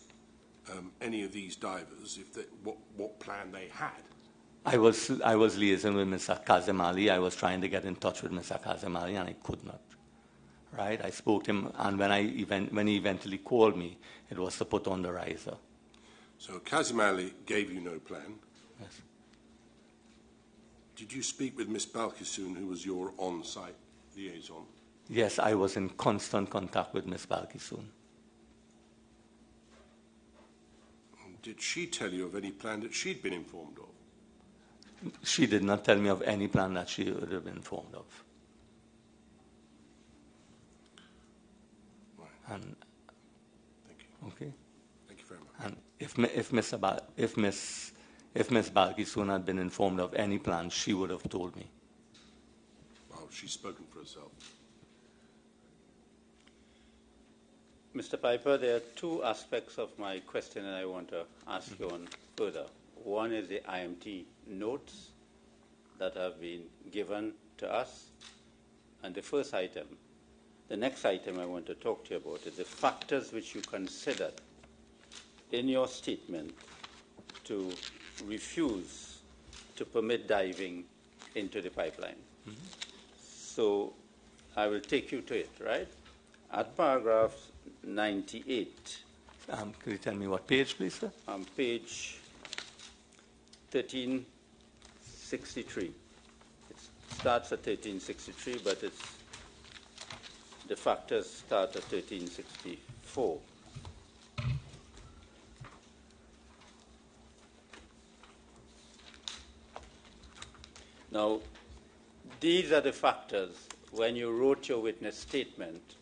any of these divers what plan they had? I was liaising with Mr. Kazim Ali. I was trying to get in touch with Mr. Kazim Ali, and I could not. Right? I spoke to him, and when he eventually called me, it was to put on the riser. So Kazim Ali gave you no plan? Yes. Did you speak with Miss Balkisoon, who was your on-site liaison? Yes, I was in constant contact with Ms. Balkisoon. Did she tell you of any plan that she'd been informed of? She did not tell me of any plan that she would have been informed of. Right. And, thank you. Okay. Thank you very much. And if Ms. Balkisoon had been informed of any plan, she would have told me. Well, she's spoken for herself. Mr. Piper, there are two aspects of my question that I want to ask you on further. One is the IMT notes that have been given to us. And the first item, the next item I want to talk to you about is the factors which you considered in your statement to refuse to permit diving into the pipeline. Mm-hmm. So I will take you to it, right? At paragraph 98. Could you tell me what page, please, sir? Page 1363. It starts at 1363, but the factors start at 1364. Now, these are the factors when you wrote your witness statement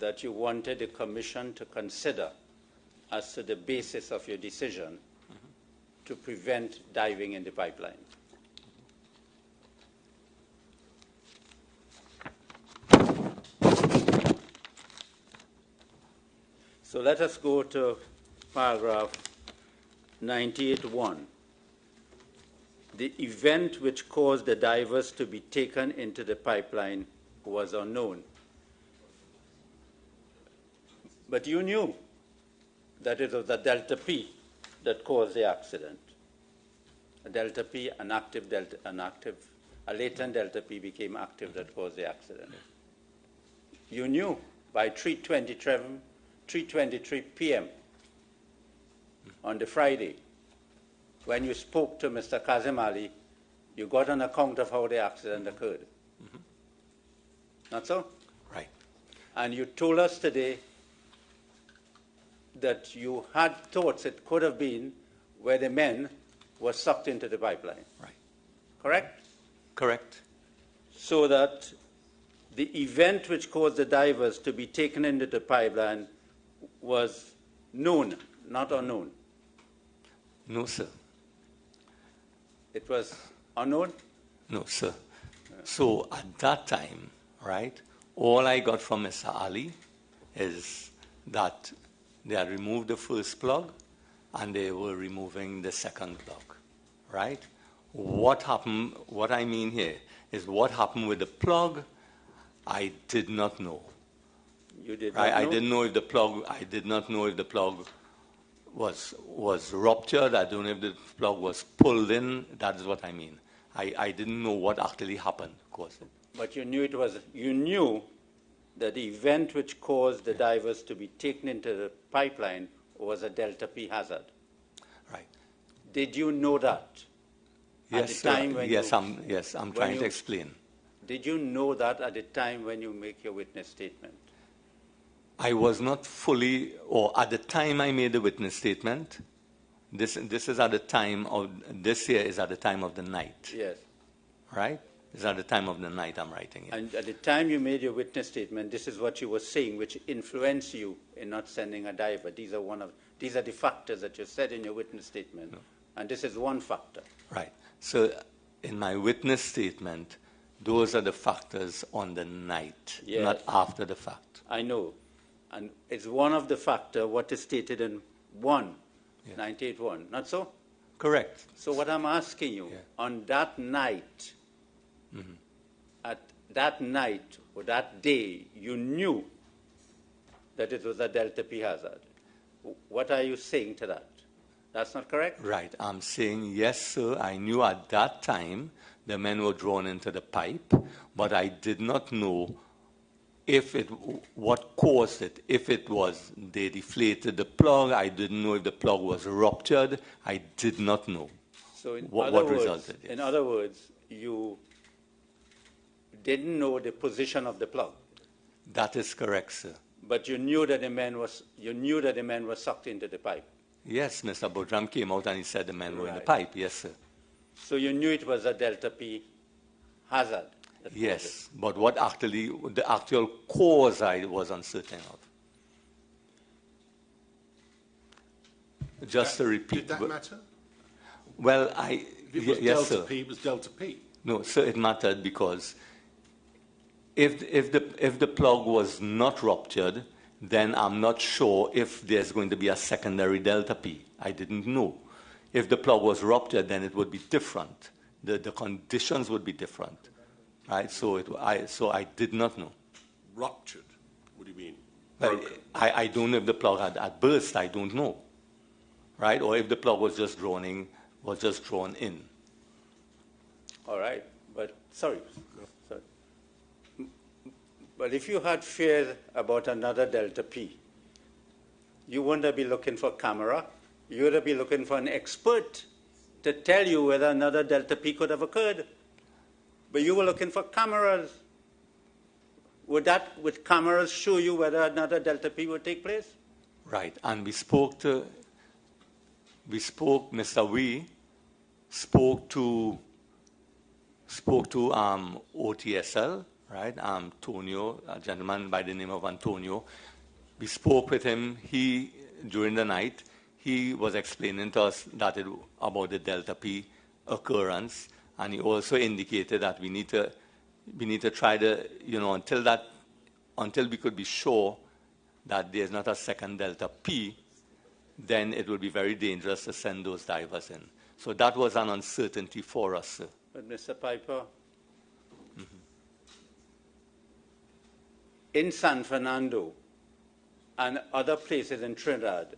that you wanted the Commission to consider as to the basis of your decision to prevent diving in the pipeline. So let us go to paragraph 98.1. The event which caused the divers to be taken into the pipeline was unknown. But you knew that it was the delta P that caused the accident. A delta P, a latent delta P became active that caused the accident. You knew by 3:23 p.m. on the Friday, when you spoke to Mr. Kazim Ali, you got an account of how the accident occurred. Mm-hmm. Not so? Right. And you told us today that you had thoughts it could have been where the men were sucked into the pipeline. Right. Correct? Correct. So that the event which caused the divers to be taken into the pipeline was known, not unknown. No, sir. It was unknown? No, sir. So at that time, right, all I got from Mr. Ali is that they had removed the first plug and they were removing the second plug, right? What happened, what I mean here is what happened with the plug, I did not know. You did right? not know? I did not know if the plug was ruptured. I don't know if the plug was pulled in. That is what I mean. I didn't know what actually happened, of course. But you knew that the event which caused the divers to be taken into the pipeline was a delta P hazard. Right. Did you know that? Yes, at the time when I'm trying to explain. Did you know that at the time when you make your witness statement? I was not fully, or at the time I made the witness statement, this is at the time of, this year is at the time of the night. Yes. Right? It's at the time of the night I'm writing it. And at the time you made your witness statement, this is what you were saying, which influenced you in not sending a diver. These are the factors that you said in your witness statement. No. And this is one factor. Right. So in my witness statement, those are the factors on the night, yes, not after the fact. I know. And it's one of the factors, what is stated in 98.1, not so? Correct. So what I'm asking you, on that night, at that night or that day, you knew that it was a delta P hazard. What are you saying to that? That's not correct? Right. I'm saying, yes, sir, I knew at that time the men were drawn into the pipe, but I did not know what caused it. If it was they deflated the plug, I didn't know if the plug was ruptured. I did not know so what resulted. Yes. In other words, you didn't know the position of the plug. That is correct, sir. But you knew that the man was sucked into the pipe. Yes, Mr. Bodram came out and he said the men were in the pipe. Yes, sir. So you knew it was a delta P hazard. Yes, but what actually, the actual cause I was uncertain of. Just to repeat. Did that matter? Well, If it was yes, delta sir. P, it was delta P. No, sir, it mattered because if the plug was not ruptured, then I'm not sure if there's going to be a secondary delta P. I didn't know. If the plug was ruptured, then it would be different. The conditions would be different, right? So I did not know. Ruptured? What do you mean? Well, I don't know if the plug had burst. I don't know, right? Or if the plug was just drawn in. All right, but sorry. But if you had fear about another delta P, you wouldn't be looking for a camera. You would be looking for an expert to tell you whether another delta P could have occurred. But you were looking for cameras. Would cameras show you whether another delta P would take place? Right, and Mr. Wee spoke to OTSL, right? Antonio, a gentleman by the name of Antonio. We spoke with him. During the night, he was explaining to us about the delta P occurrence, and he also indicated that we need to try to, until we could be sure that there's not a second delta P, then it would be very dangerous to send those divers in. So that was an uncertainty for us, sir. But Mr. Piper, in San Fernando and other places in Trinidad,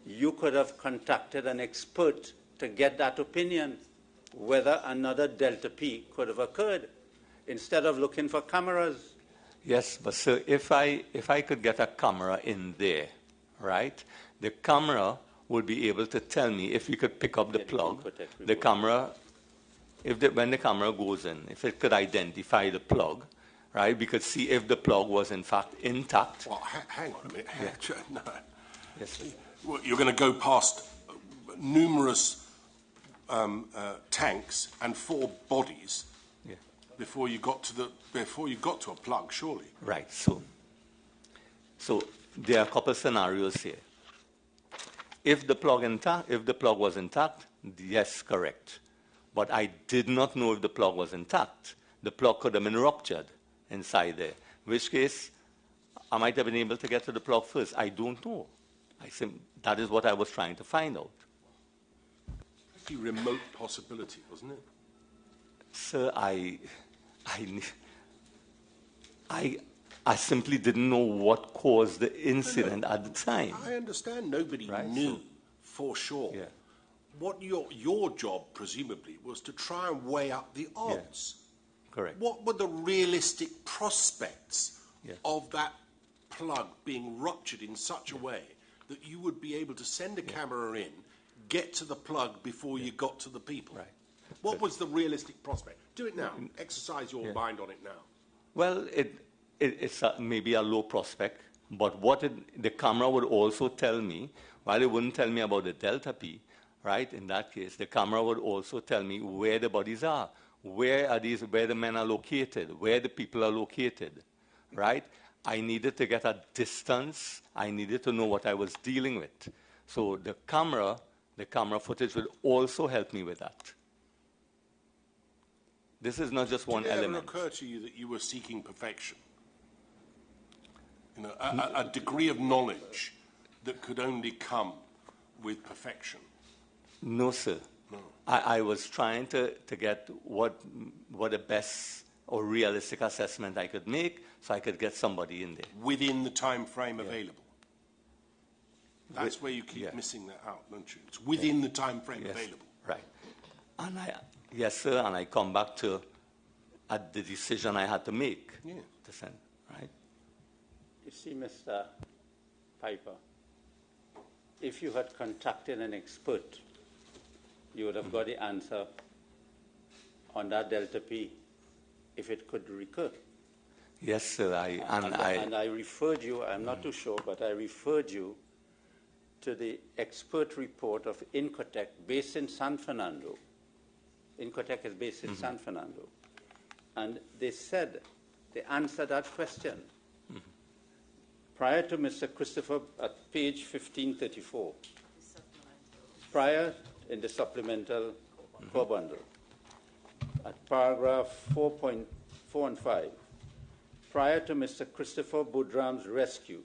you could have contacted an expert to get that opinion whether another delta P could have occurred instead of looking for cameras. Yes, but sir, if I could get a camera in there, right, the camera would be able to tell me if we could pick up the plug. The camera, when the camera goes in, if it could identify the plug, right, we could see if the plug was in fact intact. Well, hang on a minute. Yeah. No. Yes. Well, you're going to go past numerous tanks and 4 bodies before you got to a plug, surely. Right. So there are a couple of scenarios here. If the plug was intact, yes, correct. But I did not know if the plug was intact. The plug could have been ruptured inside there, in which case I might have been able to get to the plug first. I don't know. That is what I was trying to find out. Pretty remote possibility, wasn't it? Sir, I simply didn't know what caused the incident at the time. I understand nobody knew for sure. Yeah. What your job, presumably, was to try and weigh up the odds. Yeah. Correct. What were the realistic prospects of that plug being ruptured in such a way that you would be able to send a camera in, get to the plug before you got to the people? Right. What was the realistic prospect? Do it now. Exercise your mind on it now. Well, it's maybe a low prospect, but the camera would also tell me, while it wouldn't tell me about the delta P, right, in that case, the camera would also tell me where the bodies are, where the men are located, where the people are located, right? I needed to get a distance. I needed to know what I was dealing with. So the camera footage would also help me with that. This is not just one element. Did it ever occur to you that you were seeking perfection? You know, a degree of knowledge that could only come with perfection? No, sir. No. I was trying to get what the best or realistic assessment I could make so I could get somebody in there. Within the time frame available? That's where you keep missing that out, don't you? It's within the time frame available. Right. And yes, sir, and I come back to the decision I had to make to send, right? You see, Mr. Piper, if you had contacted an expert, you would have got the answer on that delta P if it could recur. Yes, sir. And I referred you, I'm not too sure, but I referred you to the expert report of Incotec based in San Fernando. Incotec is based in San Fernando. And they said, they answered that question. Prior to Mr. Christopher, at page 1534, prior in the supplemental core bundle, at paragraph 4.4 and 5, prior to Mr. Christopher Boudram's rescue,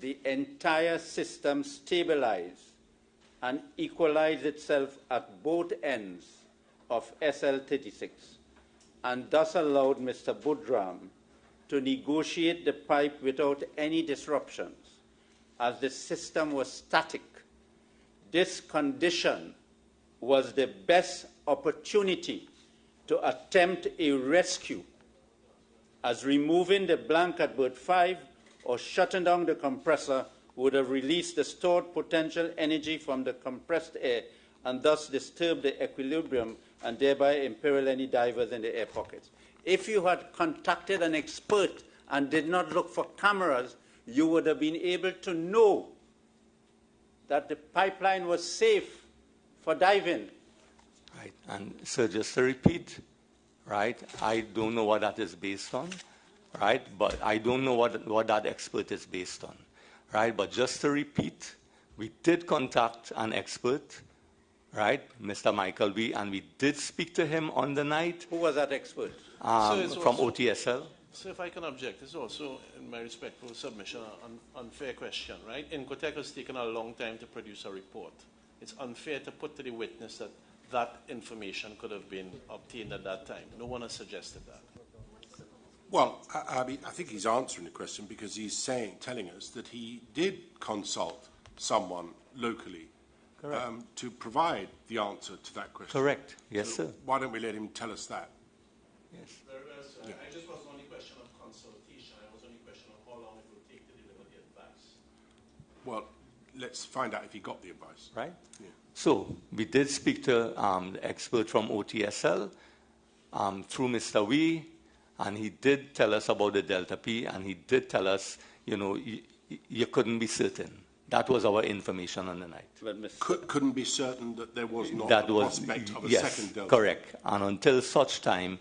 the entire system stabilized and equalized itself at both ends of SL36 and thus allowed Mr. Boudram to negotiate the pipe without any disruptions as the system was static. This condition was the best opportunity to attempt a rescue, as removing the blank at berth 5 or shutting down the compressor would have released the stored potential energy from the compressed air and thus disturbed the equilibrium and thereby imperil any divers in the air pockets. If you had contacted an expert and did not look for cameras, you would have been able to know that the pipeline was safe for diving. Right. And so just to repeat, right, I don't know what that is based on, right, but I don't know what that expert is based on, right, but just to repeat, we did contact an expert, right, Mr. Michael B., and we did speak to him on the night. Who was that expert? From OTSL. So if I can object, it's also, in my respectful submission, an unfair question, right? Incotec has taken a long time to produce a report. It's unfair to put to the witness that that information could have been obtained at that time. No one has suggested that. Well, I mean, I think he's answering the question because he's telling us that he did consult someone locally to provide the answer to that question. Correct. Yes, so sir. Why don't we let him tell us that? Yes. Very well, sir. Yeah. I just wasn't only question of consultation. I was only question of how long it would take to deliver the advice. Well, let's find out if he got the advice. Right. Yeah. So we did speak to the expert from OTSL through Mr. Wee, and he did tell us about the Delta P, and he did tell us, you know, you couldn't be certain. That was our information on the night. Couldn't be certain that there was not a prospect of a second Delta. Correct. And until such time,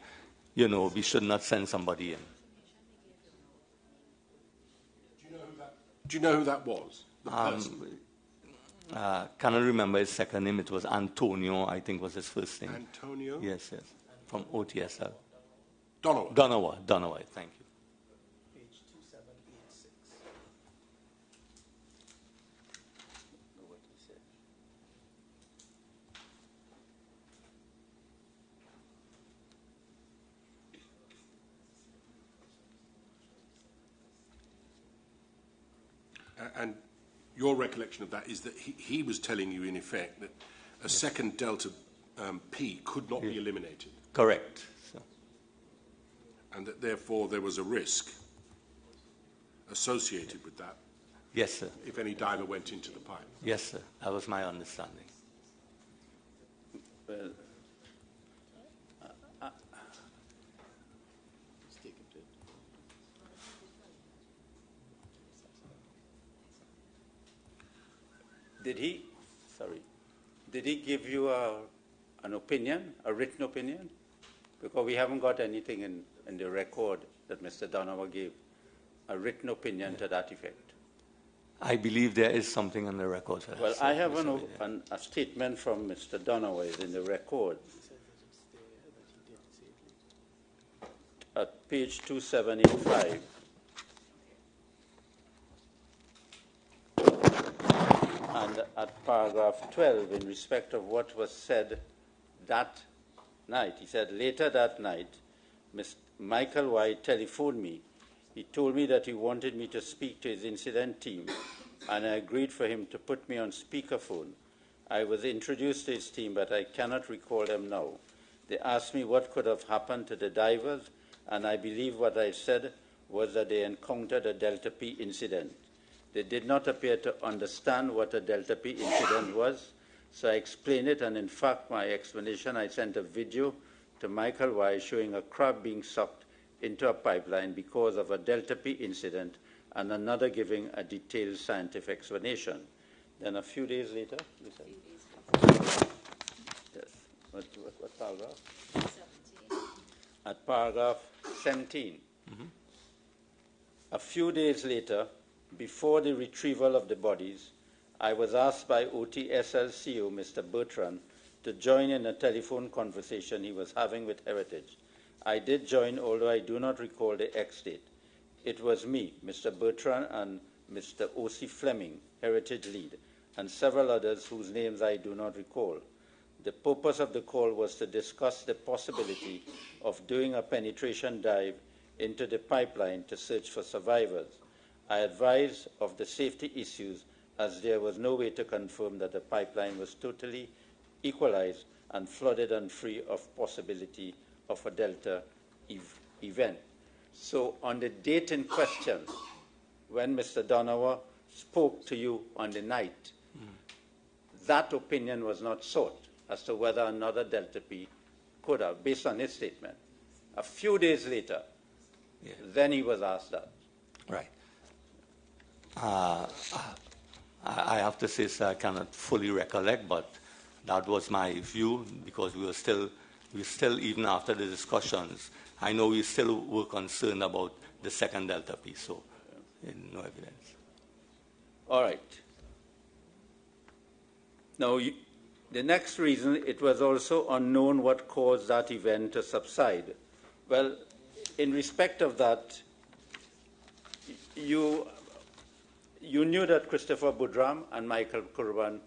you know, we should not send somebody in. Do you know who that was? The person? Cannot remember his second name. It was Antonio, I think was his first name. Antonio? Yes, yes. From OTSL. Donowa, thank you. Page 2786. And your recollection of that is that he was telling you, in effect, that a second Delta P could not be eliminated. Correct. So. And that, therefore, there was a risk associated with that. Yes, sir. If any diver went into the pipe. Yes, sir. That was my understanding. Well, Did he give you an opinion, a written opinion? Because we haven't got anything in the record that Mr. Donowa gave, a written opinion to that effect. I believe there is something on the record. Well, I have a statement from Mr. Donowa in the record at page 2785. And at paragraph 12, in respect of what was said that night, he said, later that night, Mr. Michael White telephoned me. He told me that he wanted me to speak to his incident team, and I agreed for him to put me on speakerphone. I was introduced to his team, but I cannot recall them now. They asked me what could have happened to the divers, and I believe what I said was that they encountered a Delta P incident. They did not appear to understand what a Delta P incident was, so I explained it, and in fact, my explanation, I sent a video to Michael Y showing a crab being sucked into a pipeline because of a Delta P incident, and another giving a detailed scientific explanation. Then a few days later, you said? Yes. What paragraph? 17. At paragraph 17. A few days later, before the retrieval of the bodies, I was asked by OTSL CEO, Mr. Bertrand, to join in a telephone conversation he was having with Heritage. I did join, although I do not recall the ex-date. It was me, Mr. Bertrand, and Mr. O.C. Fleming, Heritage lead, and several others whose names I do not recall. The purpose of the call was to discuss the possibility of doing a penetration dive into the pipeline to search for survivors. I advised of the safety issues, as there was no way to confirm that the pipeline was totally equalized and flooded and free of possibility of a Delta event. So on the date in question, when Mr. Donowa spoke to you on the night, that opinion was not sought as to whether another Delta P could have, based on his statement. A few days later, then he was asked that. Right. I have to say, sir, I cannot fully recollect, but that was my view, because we were still, even after the discussions, I know we still were concerned about the second Delta P, so no evidence. All right. Now, the next reason, it was also unknown what caused that event to subside. Well, in respect of that, you knew that Christopher Boudram and Michael Kurban,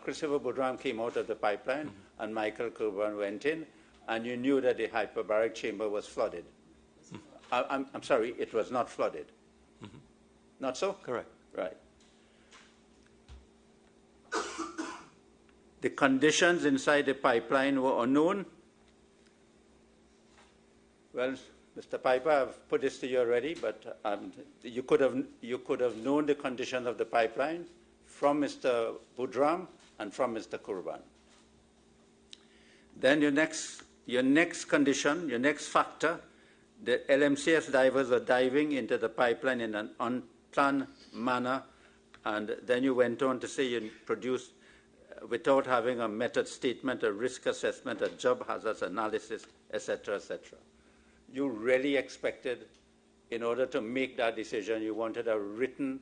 Christopher Boudram came out of the pipeline and Michael Kurban went in, and you knew that the hyperbaric chamber was flooded. I'm sorry, it was not flooded. Not so? Correct. Right. The conditions inside the pipeline were unknown. Well, Mr. Piper, I've put this to you already, but you could have known the condition of the pipeline from Mr. Boudram and from Mr. Kurban. Then your next condition, your next factor, the LMCS divers were diving into the pipeline in an unplanned manner, and then you went on to say you produced, without having a method statement, a risk assessment, a job hazards analysis, etc., etc. You really expected, in order to make that decision, you wanted a written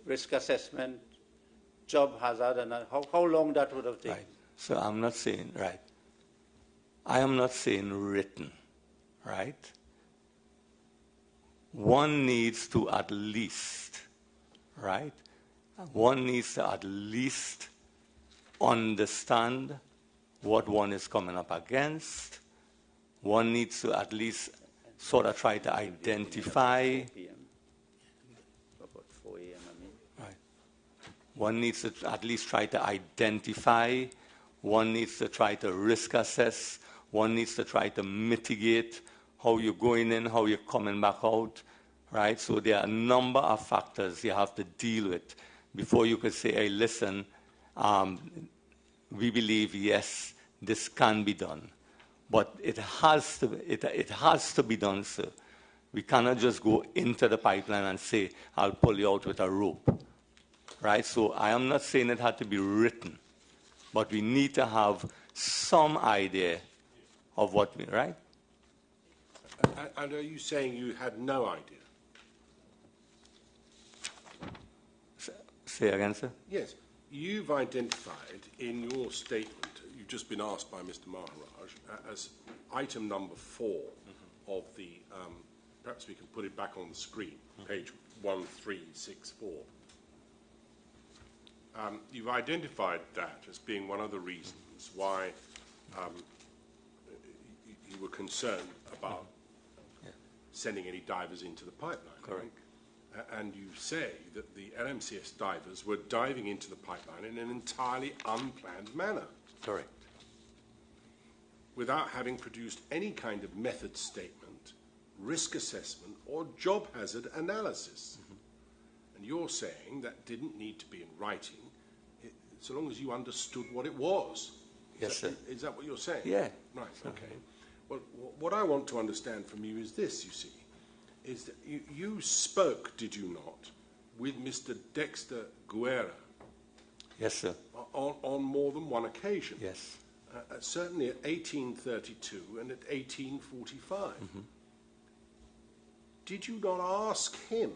risk assessment, job hazard, and how long that would have taken? Right. So I'm not saying, right. I am not saying written, right? One needs to at least, right? One needs to at least understand what one is coming up against. One needs to at least sort of try to identify. About 4 a.m., I mean. Right. One needs to at least try to identify. One needs to try to risk assess. One needs to try to mitigate how you're going in, how you're coming back out, right? So there are a number of factors you have to deal with before you could say, hey, listen, we believe, yes, this can be done. But it has to be done, sir. We cannot just go into the pipeline and say, I'll pull you out with a rope, right? So I am not saying it had to be written, but we need to have some idea of what we, right? And are you saying you had no idea? Say again, sir? Yes. You've identified in your statement, you've just been asked by Mr. Maharaj, as item number 4 of the, perhaps we can put it back on the screen, page 1364. You've identified that as being one of the reasons why you were concerned about sending any divers into the pipeline. Correct. And you say that the LMCS divers were diving into the pipeline in an entirely unplanned manner. Correct. Without having produced any kind of method statement, risk assessment, or job hazard analysis. And you're saying that didn't need to be in writing, so long as you understood what it was. Yes, sir. Is that what you're saying? Yeah. Right, okay. Well, what I want to understand from you is this, you see, is that you spoke, did you not, with Mr. Dexter Guerra? Yes, sir. On more than one occasion? Yes. Certainly at 1832 and at 1845. Mm-hmm. Did you not ask him,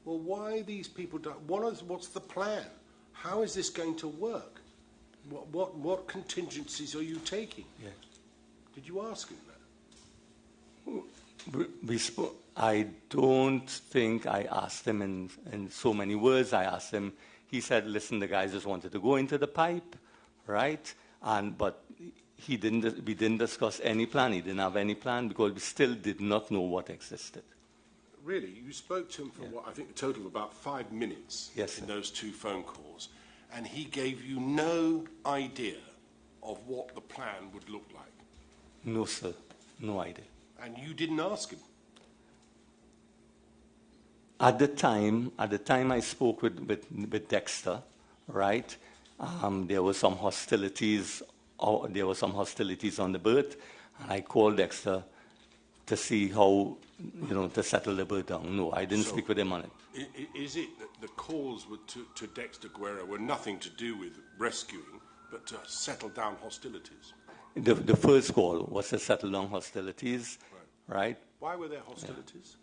well, why these people don't, what's the plan? How is this going to work? What contingencies are you taking? Yeah. Did you ask him that? I don't think I asked him in so many words. I asked him, he said, listen, the guys just wanted to go into the pipe, right? But we didn't discuss any plan. He didn't have any plan because we still did not know what existed. Really? You spoke to him for what, I think a total of about 5 minutes in those 2 phone calls, and he gave you no idea of what the plan would look like? No, sir. No idea. And you didn't ask him? At the time I spoke with Dexter, right? There were some hostilities. There were some hostilities on the berth, and I called Dexter to see how, to settle the berth down. No, I didn't speak with him on it. Is it that the calls to Dexter Guerra were nothing to do with rescuing, but to settle down hostilities? The first call was to settle down hostilities, right? Why were there hostilities?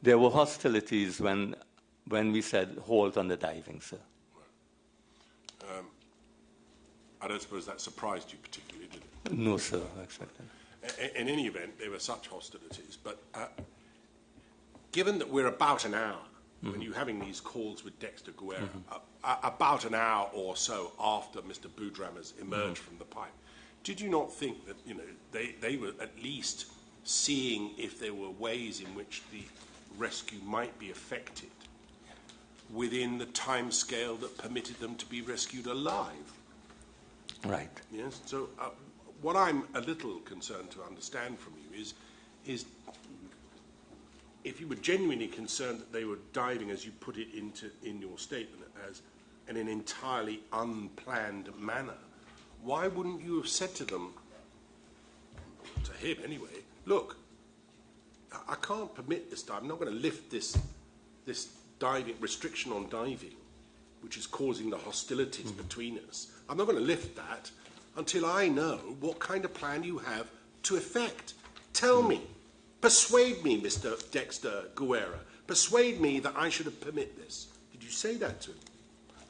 There were hostilities when we said halt on the diving, sir. Right. I don't suppose that surprised you particularly, did it? No, sir, I expected. In any event, there were such hostilities. But given that we're about an hour, when you're having these calls with Dexter Guerra, about an hour or so after Mr. Boudram has emerged from the pipe, did you not think that they were at least seeing if there were ways in which the rescue might be effected within the time scale that permitted them to be rescued alive? Right. Yes. So what I'm a little concerned to understand from you is if you were genuinely concerned that they were diving, as you put it in your statement, as in an entirely unplanned manner, why wouldn't you have said to them, to him anyway, look, I can't permit this dive. I'm not going to lift this diving restriction on diving, which is causing the hostilities between us. I'm not going to lift that until I know what kind of plan you have to effect. Tell me, persuade me, Mr. Dexter Guerra, persuade me that I should permit this. Did you say that to him?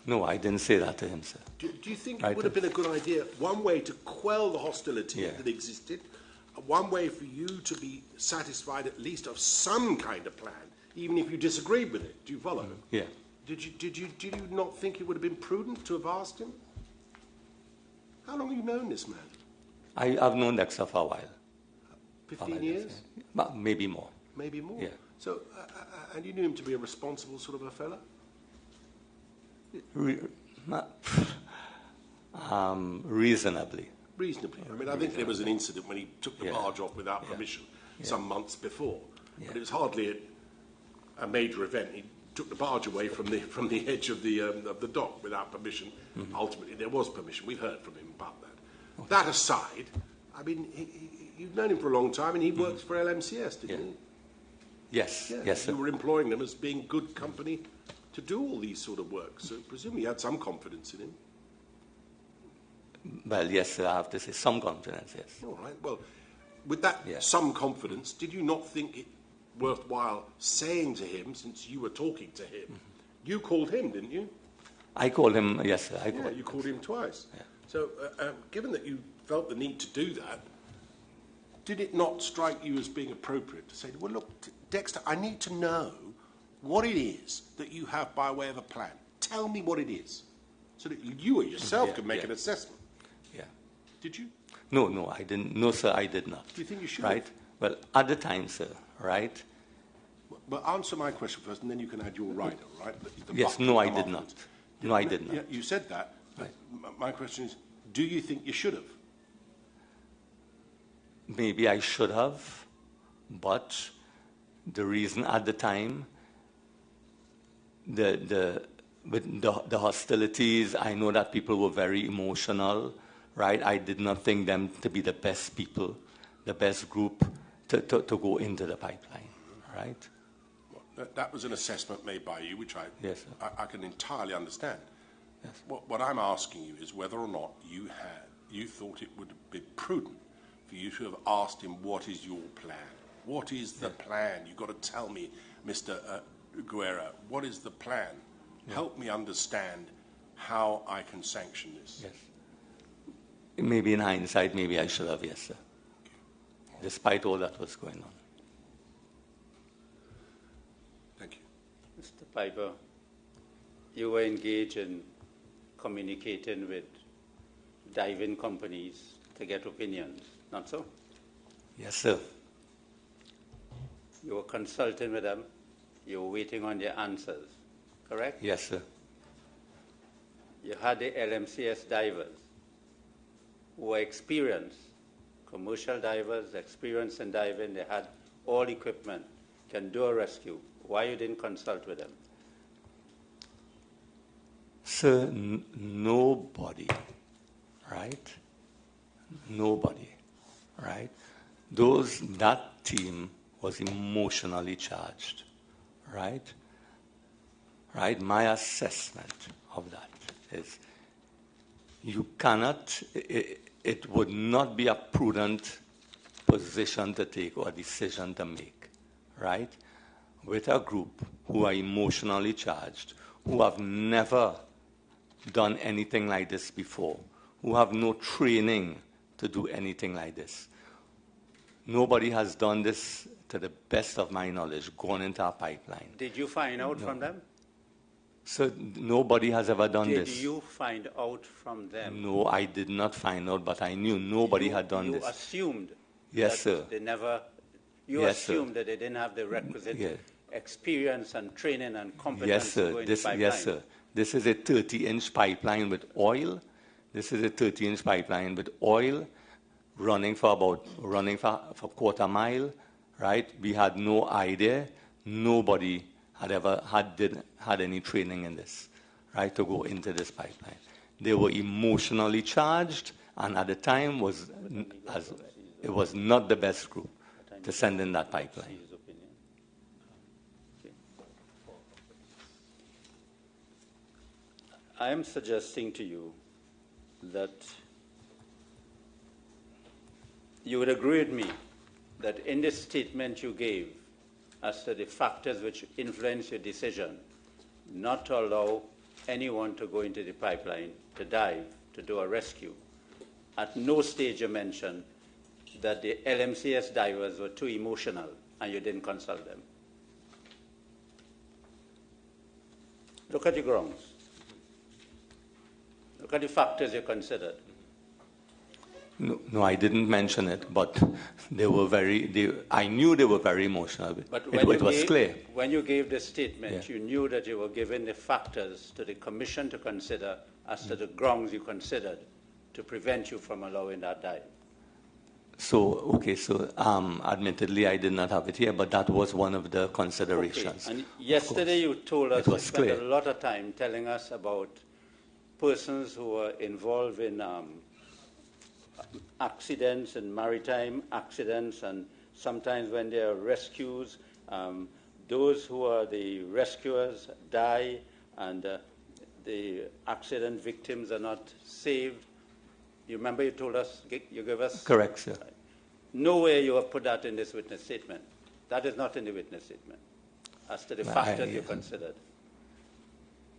No, I didn't say that to him, sir. Do you think it would have been a good idea, one way to quell the hostility that existed, one way for you to be satisfied at least of some kind of plan, even if you disagreed with it? Do you follow? Yeah. Did you not think it would have been prudent to have asked him? How long have you known this man? I've known Dexter for a while. 15 years? Maybe more. Maybe more? Yeah. So, and you knew him to be a responsible sort of a fella? Reasonably. Reasonably. I mean, I think there was an incident when he took the barge off without permission some months before. But it was hardly a major event. He took the barge away from the edge of the dock without permission. Ultimately, there was permission. We've heard from him about that. Okay. That aside, I mean, you've known him for a long time, and he works for LMCS, didn't he? Yes. Yeah. Yes, sir. You were employing them as being good company to do all these sort of work. So presumably you had some confidence in him. Well, yes, sir, I have to say some confidence, yes. All right. Well, with that some confidence, did you not think it worthwhile saying to him, since you were talking to him, you called him, didn't you? I called him, yes, sir. You called him twice. Yeah. So given that you felt the need to do that, did it not strike you as being appropriate to say, well, look, Dexter, I need to know what it is that you have by way of a plan. Tell me what it is, so that you yourself can make an assessment. Yeah. Did you? No, I didn't. No, sir, I did not. Do you think you should? Right? Well, at the time, sir, right? But answer my question first, and then you can add your right, all right? Yes, no, I did not. No, I did not. Yeah, you said that. Right. My question is, do you think you should have? Maybe I should have, but the reason at the time, with the hostilities, I know that people were very emotional, right? I did not think them to be the best people, the best group to go into the pipeline, right? That was an assessment made by you, which yes, I can entirely understand. Yes. What I'm asking you is whether or not you thought it would be prudent for you to have asked him, what is your plan? What is the plan? You've got to tell me, Mr. Guerra, what is the plan? Help me understand how I can sanction this. Yes. Maybe in hindsight, maybe I should have, yes, sir. Despite all that was going on. Thank you. Mr. Piper, you were engaged in communicating with diving companies to get opinions, not so? Yes, sir. You were consulting with them. You were waiting on their answers, correct? Yes, sir. You had the LMCS divers who were experienced, commercial divers, experienced in diving. They had all equipment, can do a rescue. Why you didn't consult with them? Sir, nobody, right? Nobody, right? That team was emotionally charged, right? Right? My assessment of that is you cannot, it would not be a prudent position to take or decision to make, right? With a group who are emotionally charged, who have never done anything like this before, who have no training to do anything like this. Nobody has done this, to the best of my knowledge, gone into a pipeline. Did you find out from them? So nobody has ever done this. Did you find out from them? No, I did not find out, but I knew nobody had done this. You assumed yes, that sir. they never, you yes, assumed sir. that they didn't have the requisite yes. experience and training and competence yes, sir. to go into the pipeline. Yes, sir. This is a 30-inch pipeline with oil. This is a 30-inch pipeline with oil running for quarter mile, right? We had no idea. Nobody had ever had any training in this, right, to go into this pipeline. They were emotionally charged, and at the time it was not the best group to send in that pipeline. I am suggesting to you that you would agree with me that in this statement you gave as to the factors which influence your decision not to allow anyone to go into the pipeline, to dive, to do a rescue, at no stage you mentioned that the LMCS divers were too emotional and you didn't consult them. Look at the grounds. Look at the factors you considered. No, I didn't mention it, but I knew they were very emotional. But it was clear. When you gave the statement, you knew that you were giving the factors to the Commission to consider as to the grounds you considered to prevent you from allowing that dive. So, admittedly, I did not have it here, but that was one of the considerations. Okay. And yesterday you told us you spent a lot of time telling us about persons who were involved in accidents and maritime accidents, and sometimes when there are rescues, those who are the rescuers die and the accident victims are not saved. You remember you told us, you gave us? Correct, sir. Nowhere you have put that in this witness statement. That is not in the witness statement as to the factors you considered.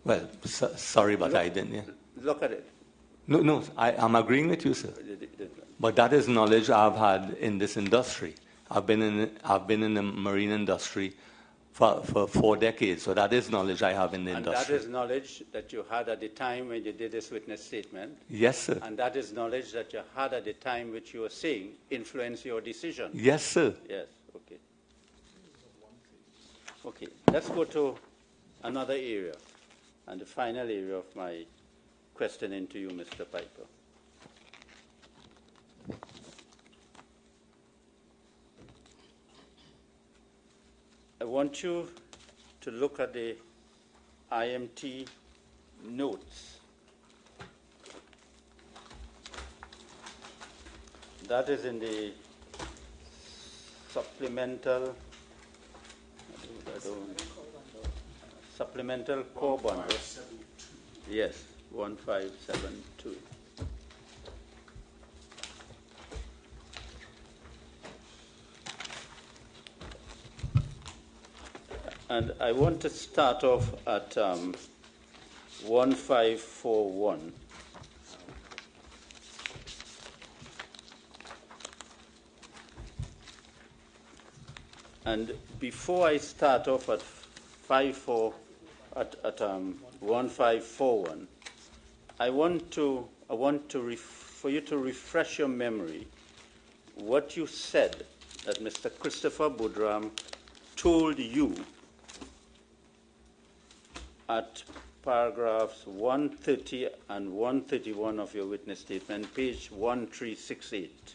Well, sorry, but I didn't. Yeah. Look at it. No, I'm agreeing with you, sir. But that is knowledge I've had in this industry. I've been in the marine industry for 4 decades, so that is knowledge I have in the industry. And that is knowledge that you had at the time when you did this witness statement. Yes, sir. And that is knowledge that you had at the time which you were saying influenced your decision. Yes, sir. Yes, okay. Okay, let's go to another area, and the final area of my questioning to you, Mr. Piper. I want you to look at the IMT notes. That is in the supplemental. Supplemental core bundle. Yes, 1572. And I want to start off at 1541. And before I start off at 1541, I want for you to refresh your memory what you said that Mr. Christopher Boodram told you at paragraphs 130 and 131 of your witness statement, page 1368.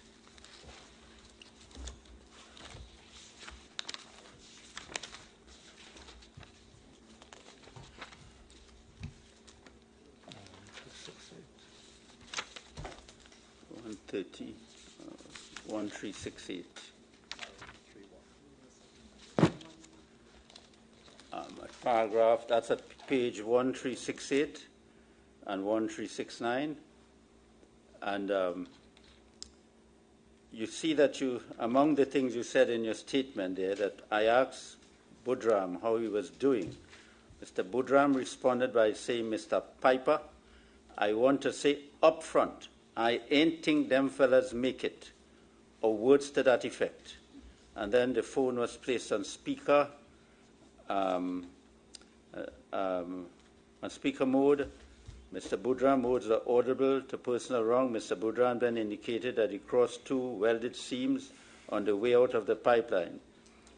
Uh, 1368. Paragraph, that's at page 1368 and 1369. And you see that among the things you said in your statement there, that I asked Boodram how he was doing. Mr. Boodram responded by saying, Mr. Piper, I want to say up front, I ain't think them fellas make it, or words to that effect. And then the phone was placed on speaker, on speaker mode. Mr. Boodram words were audible to personal wrong. Mr. Boodram then indicated that he crossed 2 welded seams on the way out of the pipeline.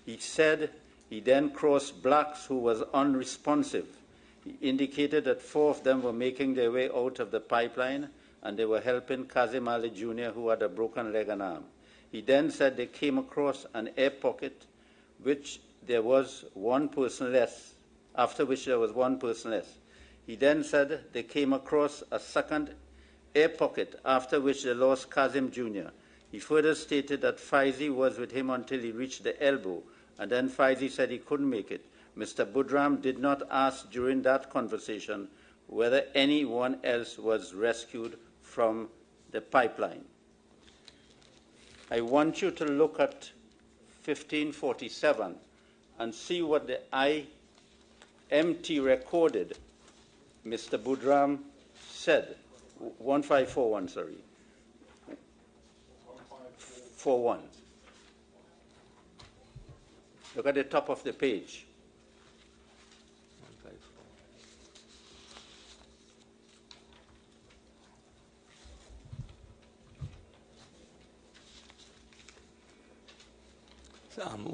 He said he then crossed blacks who was unresponsive. He indicated that 4 of them were making their way out of the pipeline and they were helping Kazim Ali Jr., who had a broken leg and arm. He then said they came across an air pocket, which there was 1 person less, after which there was 1 person less. He then said they came across a second air pocket, after which they lost Kazim Jr. He further stated that Faizi was with him until he reached the elbow, and then Faizi said he couldn't make it. Mr. Boodram did not ask during that conversation whether anyone else was rescued from the pipeline. I want you to look at 1547 and see what the IMT recorded Mr. Boodram said. 1541, sorry. 41. Look at the top of the page.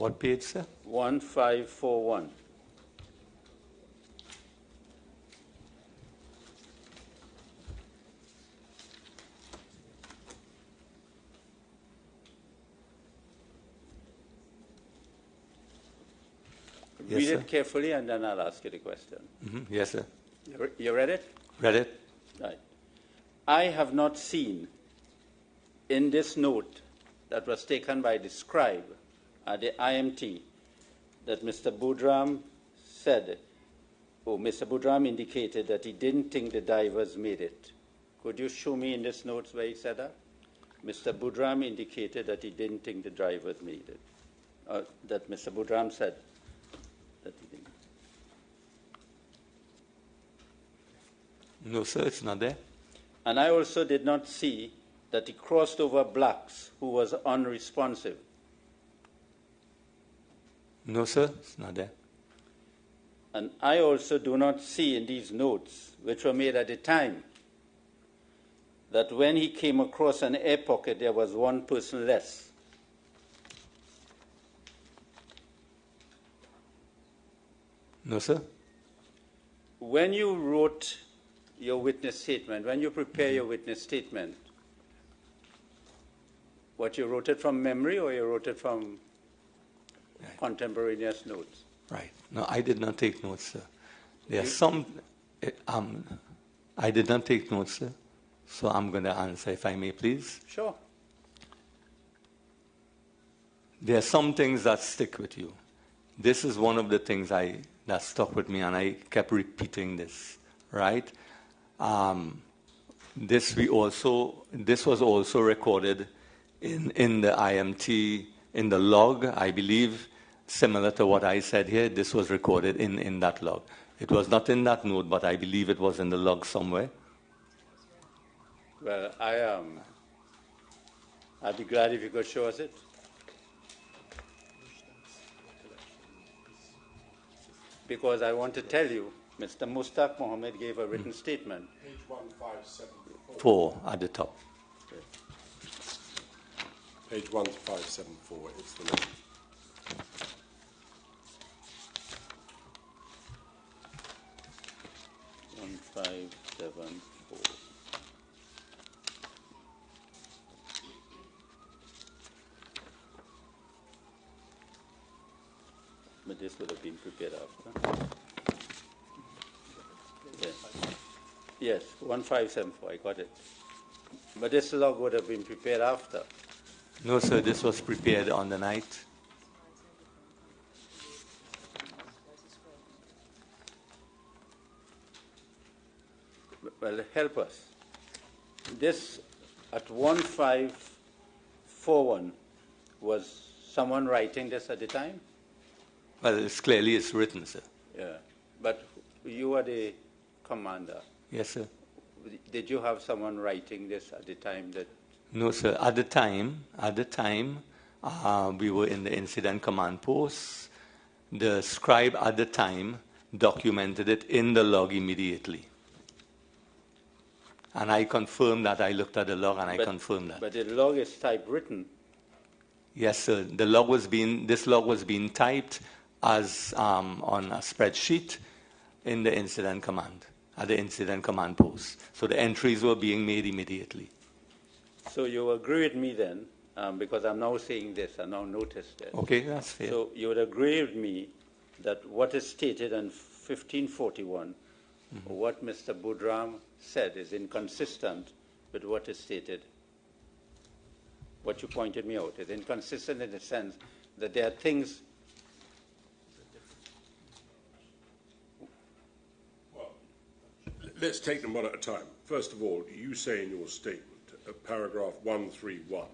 What page, sir? 1541. Yes, Read sir. it carefully and then I'll ask you the question. Mm-hmm. Yes, sir. You read it? Read it. Right. I have not seen in this note that was taken by the scribe at the IMT that Mr. Boodram said, or Mr. Boodram indicated that he didn't think the divers made it. Could you show me in this note where he said that? Mr. Boodram indicated that he didn't think the divers made it. That Mr. Boodram said that he didn't. No, sir, it's not there. And I also did not see that he crossed over blacks who was unresponsive. No, sir, it's not there. And I also do not see in these notes, which were made at the time, that when he came across an air pocket, there was 1 person less. No, sir. When you wrote your witness statement, when you prepare your witness statement, what, you wrote it from memory or you wrote it from contemporaneous notes? Right. No, I did not take notes, sir. There are some, I did not take notes, sir. So I'm going to answer, if I may, please. Sure. there are some things that stick with you. This is one of the things that stuck with me, and I kept repeating this, right? This was also recorded in the IMT, in the log, I believe, similar to what I said here. This was recorded in that log. It was not in that note, but I believe it was in the log somewhere. Well, I'd be glad if you could show us it. Because I want to tell you, Mr. Mustaq Mohammed gave a written statement. Page 1574. 4 at the top. Okay. Page 1574, it's the name. But this would have been prepared after. Yes. Yes, 1574, I got it. But this log would have been prepared after. No, sir, this was prepared on the night. Well, help us. This at 1541, was someone writing this at the time? Well, it's written, sir. Yeah, but you were the commander. Yes, sir. Did you have someone writing this at the time that? No, sir. At the time, we were in the incident command post. The scribe at the time documented it in the log immediately. And I confirmed that. I looked at the log and I confirmed that. But the log is typewritten. Yes, sir. This log was being typed as on a spreadsheet in the incident command, at the incident command post. So the entries were being made immediately. So you agree with me then, because I'm now saying this, I now noticed it. Okay, that's fair. So you would agree with me that what is stated in 1541, what Mr. Budram said is inconsistent with what is stated. What you pointed me out is inconsistent in the sense that there are things. Well, let's take them one at a time. First of all, you say in your statement, paragraph 131,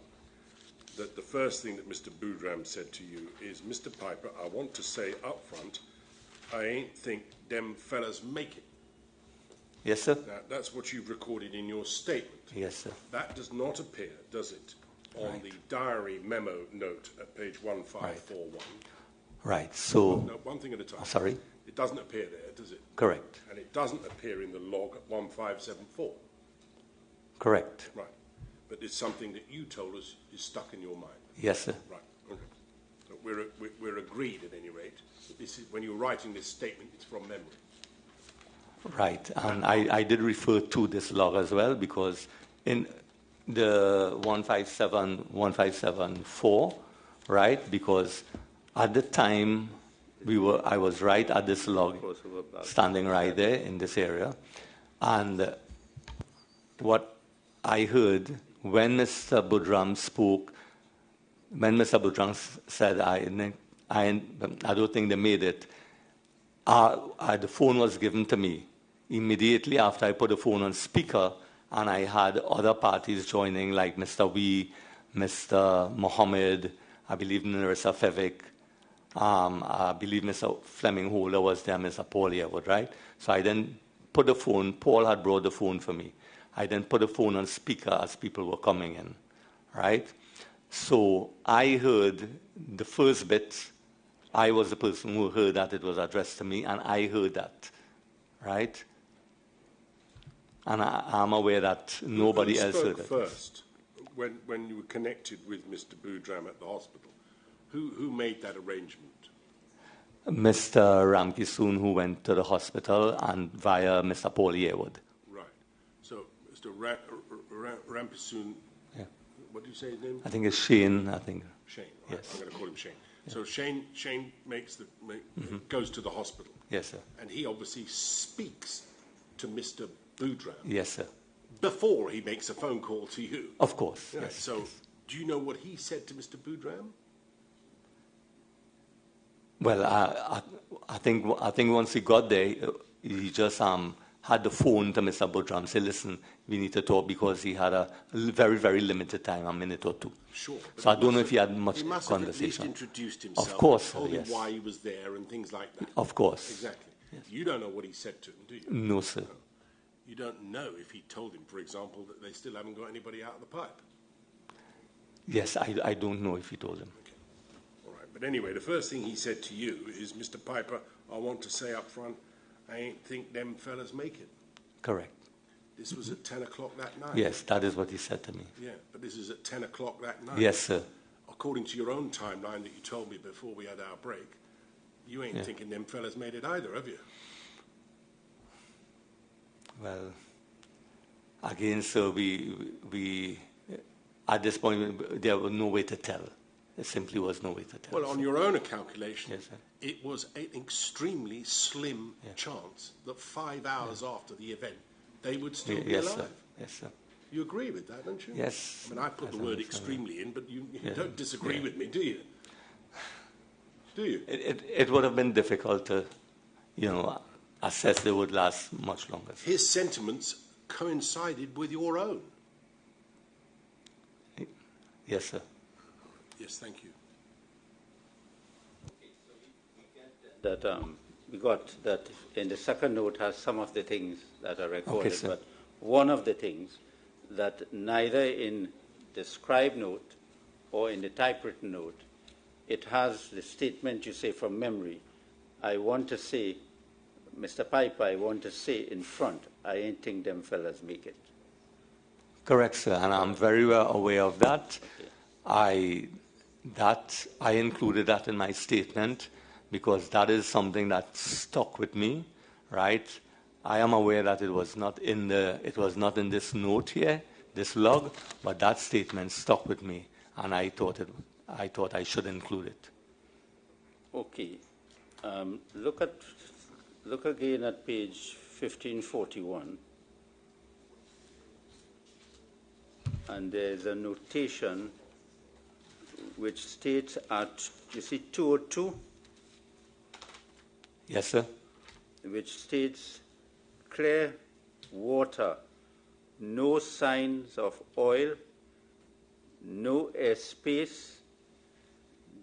that the first thing that Mr. Budram said to you is, Mr. Piper, I want to say up front, I ain't think them fellas make it. Yes, sir. Now, that's what you've recorded in your statement. Yes, sir. That does not appear, does it, on the diary memo note at page 1541? Right. So. No, one thing at a time. Sorry? It doesn't appear there, does it? Correct. And it doesn't appear in the log at 1574? Correct. Right. But it's something that you told us is stuck in your mind? Yes, sir. Right. Okay. So we're agreed, at any rate, that this is, when you're writing this statement, it's from memory. Right, and I did refer to this log as well because in the 1574, right, because at the time I was right at this log, standing right there in this area, and what I heard when Mr. Budram spoke, when Mr. Budram said, I don't think they made it, the phone was given to me immediately after I put the phone on speaker, and I had other parties joining, like Mr. Wee, Mr. Mohammed, I believe Narissa Fevic, I believe Mr. Fleming Holder was there, Mr. Paria-LMCS, right? So I then put the phone, Paul had brought the phone for me. I then put the phone on speaker as people were coming in, right? So I heard the first bit. I was the person who heard that it was addressed to me, and I heard that, right? And I'm aware that nobody else heard it. First, when you were connected with Mr. Budram at the hospital, who made that arrangement? Mr. Ramkisoon, who went to the hospital, and via Mr. Paria-LMCS. Right. So Mr. Ramkisoon, yeah. What do you say his name? I think it's Shane, I think. Shane, right. Yes. I'm going to call him Shane. Yeah. So Shane goes to the hospital. Yes, sir. And he obviously speaks to Mr. Budram. Yes, sir. Before he makes a phone call to you. Of course. Right. Yes, so yes. Do you know what he said to Mr. Budram? Well, I think once he got there, he just had the phone to Mr. Budram, say, listen, we need to talk, because he had a very, very limited time, a minute or two. Sure. So I don't know if he had much conversation. He must have at least introduced himself. Of course, told yes. him why he was there and things like that. Of course. Exactly. Yes. You don't know what he said to him, do you? No, sir. No. You don't know if he told him, for example, that they still haven't got anybody out of the pipe. Yes, I don't know if he told him. Okay. All right. But anyway, the first thing he said to you is, Mr. Piper, I want to say up front, I ain't think them fellas make it. Correct. This was at 10 o'clock that night. Yes, that is what he said to me. Yeah, but this is at 10 o'clock that night. Yes, sir. According to your own timeline that you told me before we had our break, you ain't thinking them fellas made it either, have you? Well, again, sir, we at this point, there was no way to tell. There simply was no way to tell. Well, on your own calculation, yes, sir. It was an extremely slim chance that 5 hours after the event, they would still be alive. Sir. Yes, sir. You agree with that, don't you? Yes. I mean, I put the word extremely in, but you don't disagree with me, do you? Do you? It would have been difficult to, assess they would last much longer. His sentiments coincided with your own. Yes, sir. Yes, thank you. That we got that in the second note has some of the things that are recorded, but one of the things that neither in the scribe note or in the typewritten note, it has the statement you say from memory. I want to say, Mr. Piper, I want to say in front, I ain't think them fellas make it. Correct, sir, and I'm very well aware of that. Okay. I included that in my statement because that is something that stuck with me, right? I am aware that it was not in this note here, this log, but that statement stuck with me, and I thought I should include it. Okay. Look again at page 1541. And there's a notation which states at, you see 202? Yes, sir. Which states clear water, no signs of oil, no airspace,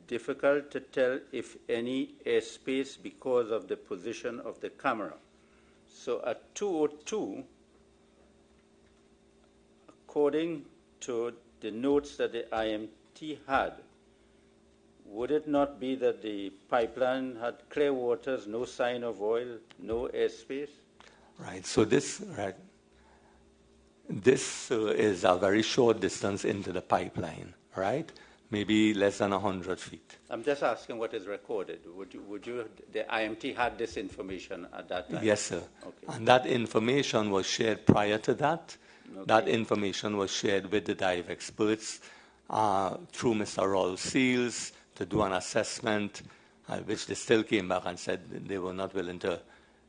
difficult to tell if any airspace because of the position of the camera. So at 202, according to the notes that the IMT had, would it not be that the pipeline had clear waters, no sign of oil, no airspace? Right. So this is a very short distance into the pipeline, right? Maybe less than 100 feet. I'm just asking what is recorded. Would you? The IMT had this information at that time? Yes, sir. Okay. And that information was shared prior to that. Okay. That information was shared with the dive experts through Mr. Raul Seals to do an assessment, which they still came back and said they were not willing to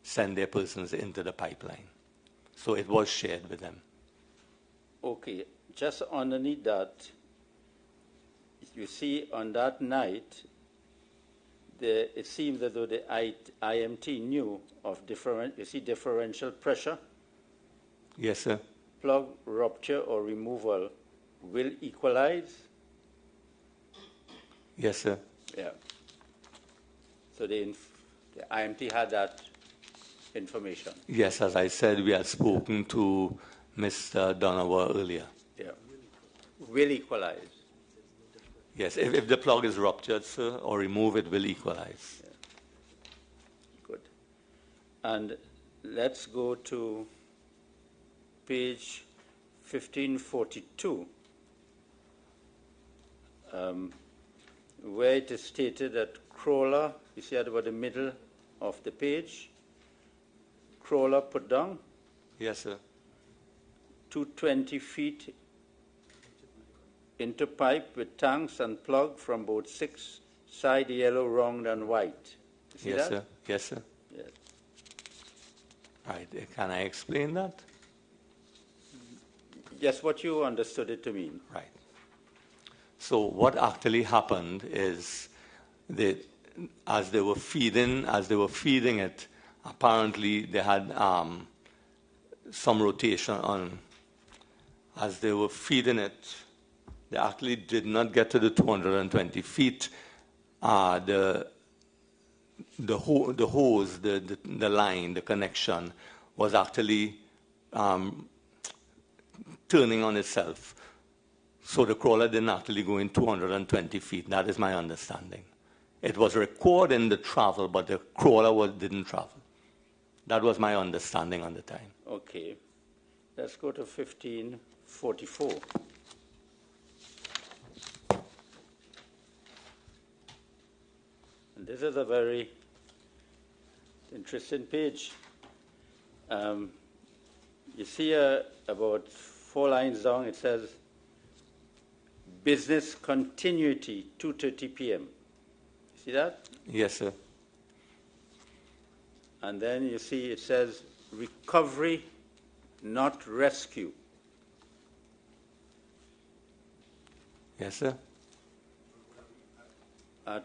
send their persons into the pipeline. So it was shared with them. Okay. Just underneath that, you see on that night, it seems as though the IMT knew of differential pressure. Yes, sir. Plug rupture or removal will equalize. Yes, sir. Yeah. So the IMT had that information. Yes, as I said, we had spoken to Mr. Donovan earlier. Yeah. Will equalize. Yes, if the plug is ruptured, sir, or remove it, will equalize. Yeah. Good. And let's go to page 1542, where it is stated that crawler, you see at about the middle of the page, crawler put down. Yes, sir. 220 feet into pipe with tanks and plug from both six side, yellow, round, and white. You see yes, that? Sir. Yes, sir. Yes. Right. Can I explain that? Yes, what you understood it to mean. Right. So what actually happened is as they were feeding it, apparently they had some rotation on. As they were feeding it, they actually did not get to the 220 feet. The hose, the line, the connection was actually turning on itself. So the crawler didn't actually go in 220 feet. That is my understanding. It was recording the travel, but the crawler didn't travel. That was my understanding on the time. Okay. Let's go to 1544. And this is a very interesting page. You see about 4 lines down, it says, business continuity, 2:30 p.m. See that? Yes, sir. And then you see it says recovery, not rescue. Yes, sir. At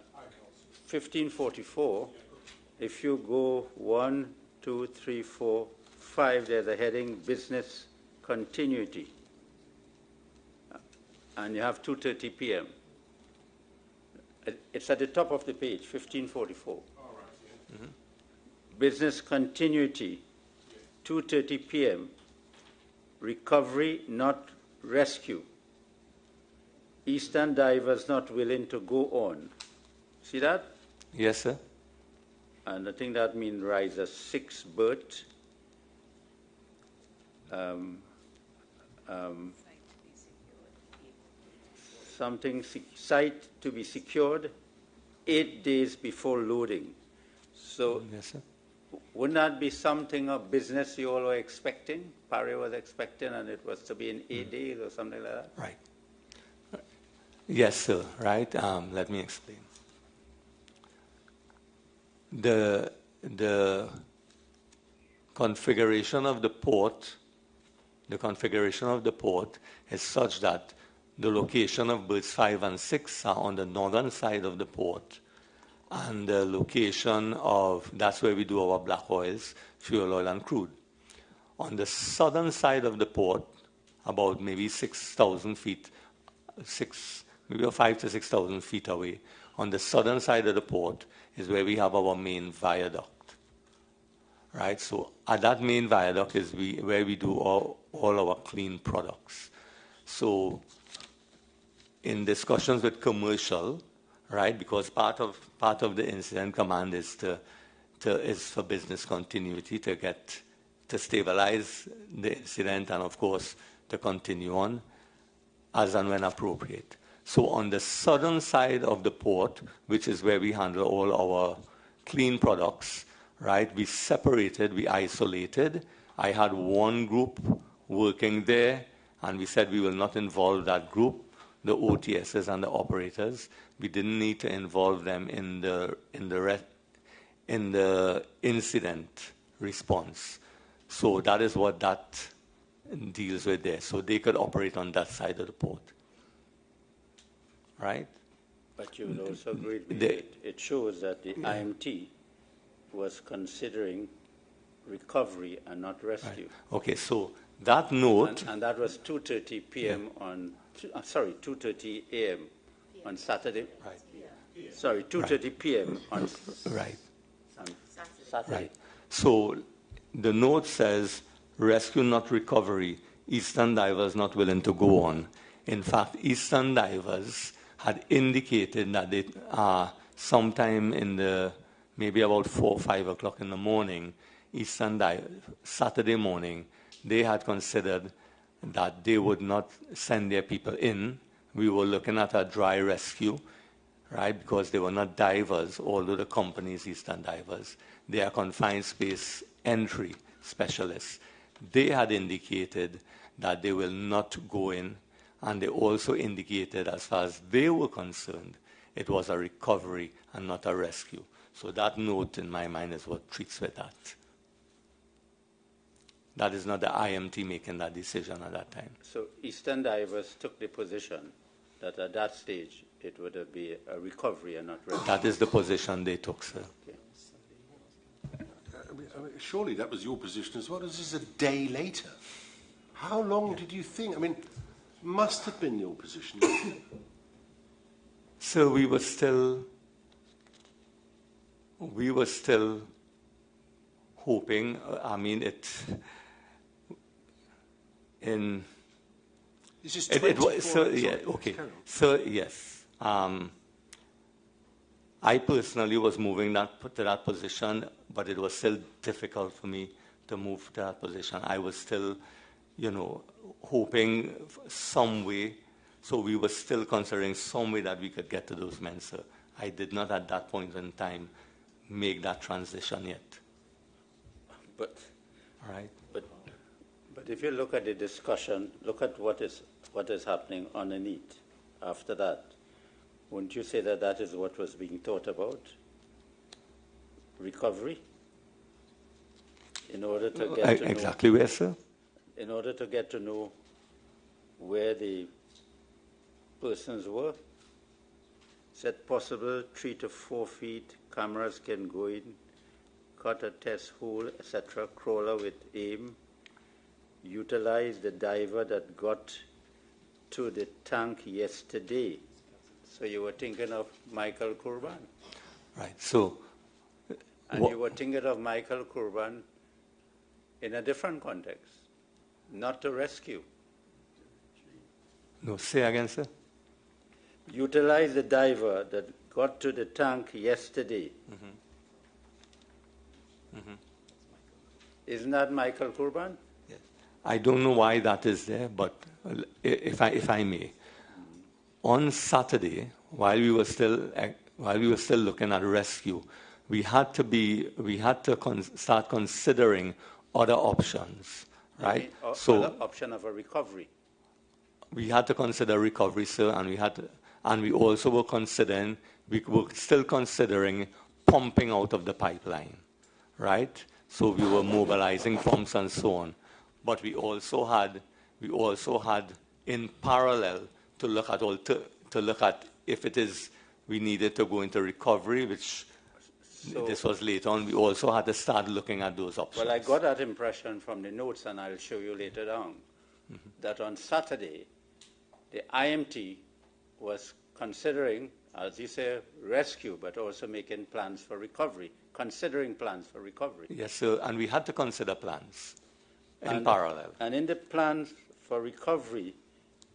1544, if you go 1, 2, 3, 4, 5, there's a heading business continuity. And you have 2:30 p.m. It's at the top of the page, 1544. All right, yeah. Mm-hmm. Business continuity, 2:30 p.m. Recovery, not rescue. Eastern divers not willing to go on. See that? Yes, sir. And I think that means riser 6 berth. Site to be secured 8 days before loading. So, yes, sir. Wouldn't that be something of business you all were expecting? Paria was expecting, and it was to be in 8 days or something like that? Right. Yes, sir. Right. Let me explain. The configuration of the port, is such that the location of berths 5 and 6 are on the northern side of the port, and the location of, that's where we do our black oils, fuel oil, and crude. On the southern side of the port, about maybe 6,000 feet, maybe 5,000 to 6,000 feet away, on the southern side of the port is where we have our main viaduct. Right? So at that main viaduct is where we do all our clean products. So in discussions with commercial, right, because part of the incident command is for business continuity, to stabilize the incident and of course to continue on as and when appropriate. So on the southern side of the port, which is where we handle all our clean products, right, we separated, we isolated. I had one group working there, and we said we will not involve that group, the OTSs and the operators. We didn't need to involve them in the incident response. So that is what that deals with there. So they could operate on that side of the port. Right? But you will also agree with me, it shows that the IMT was considering recovery and not rescue. Right. Okay, so that note... And that was 2:30 p.m. on... 2:30 a.m. on Saturday. Right. Sorry, 2:30 p.m. on Saturday. Right. So the note says, rescue not recovery, Eastern divers not willing to go on. In fact, Eastern divers had indicated that they sometime in maybe about 4 or 5 o'clock in the morning, Saturday morning, they had considered that they would not send their people in. We were looking at a dry rescue, right, because they were not divers, although the company is Eastern Divers. They are confined space entry specialists. They had indicated that they will not go in, and they also indicated, as far as they were concerned, it was a recovery and not a rescue. So that note, in my mind, is what treats with that. That is not the IMT making that decision at that time. So Eastern Divers took the position that at that stage it would be a recovery and not rescue. That is the position they took, sir. Okay. Surely that was your position as well. This is a day later. How long did you think? I mean, must have been your position. So we were still hoping. I mean, This is it was so. Yeah. Okay. So yes. I personally was moving to that position, but it was still difficult for me to move to that position. I was still, hoping some way. So we were still considering some way that we could get to those men, sir. I did not at that point in time make that transition yet. But, all right. But if you look at the discussion, look at what is happening underneath after that. Wouldn't you say that that is what was being thought about? Recovery? In order to get to exactly where, sir? In order to get to know where the persons were. Said possible 3 to 4 feet, cameras can go in, cut a test hole, etc., crawler with aim, utilize the diver that got to the tank yesterday. So you were thinking of Michael Kurban. Right, so... And you were thinking of Michael Kurban in a different context, not to rescue. No, say again, sir. Utilize the diver that got to the tank yesterday. Mm-hmm. Mm-hmm. Isn't that Michael Kurban? Yes. I don't know why that is there, but if I may, on Saturday, while we were still looking at rescue, we had to start considering other options, right? Other option of a recovery. We had to consider recovery, sir, and we also were still considering pumping out of the pipeline, right? So we were mobilizing pumps and so on. But we also had in parallel to look at if it is we needed to go into recovery, which this was later on. We also had to start looking at those options. Well, I got that impression from the notes, and I'll show you later on, that on Saturday, the IMT was considering, as you say, rescue, but also making plans for recovery, considering plans for recovery. Yes, sir, and we had to consider plans in parallel. And in the plans for recovery,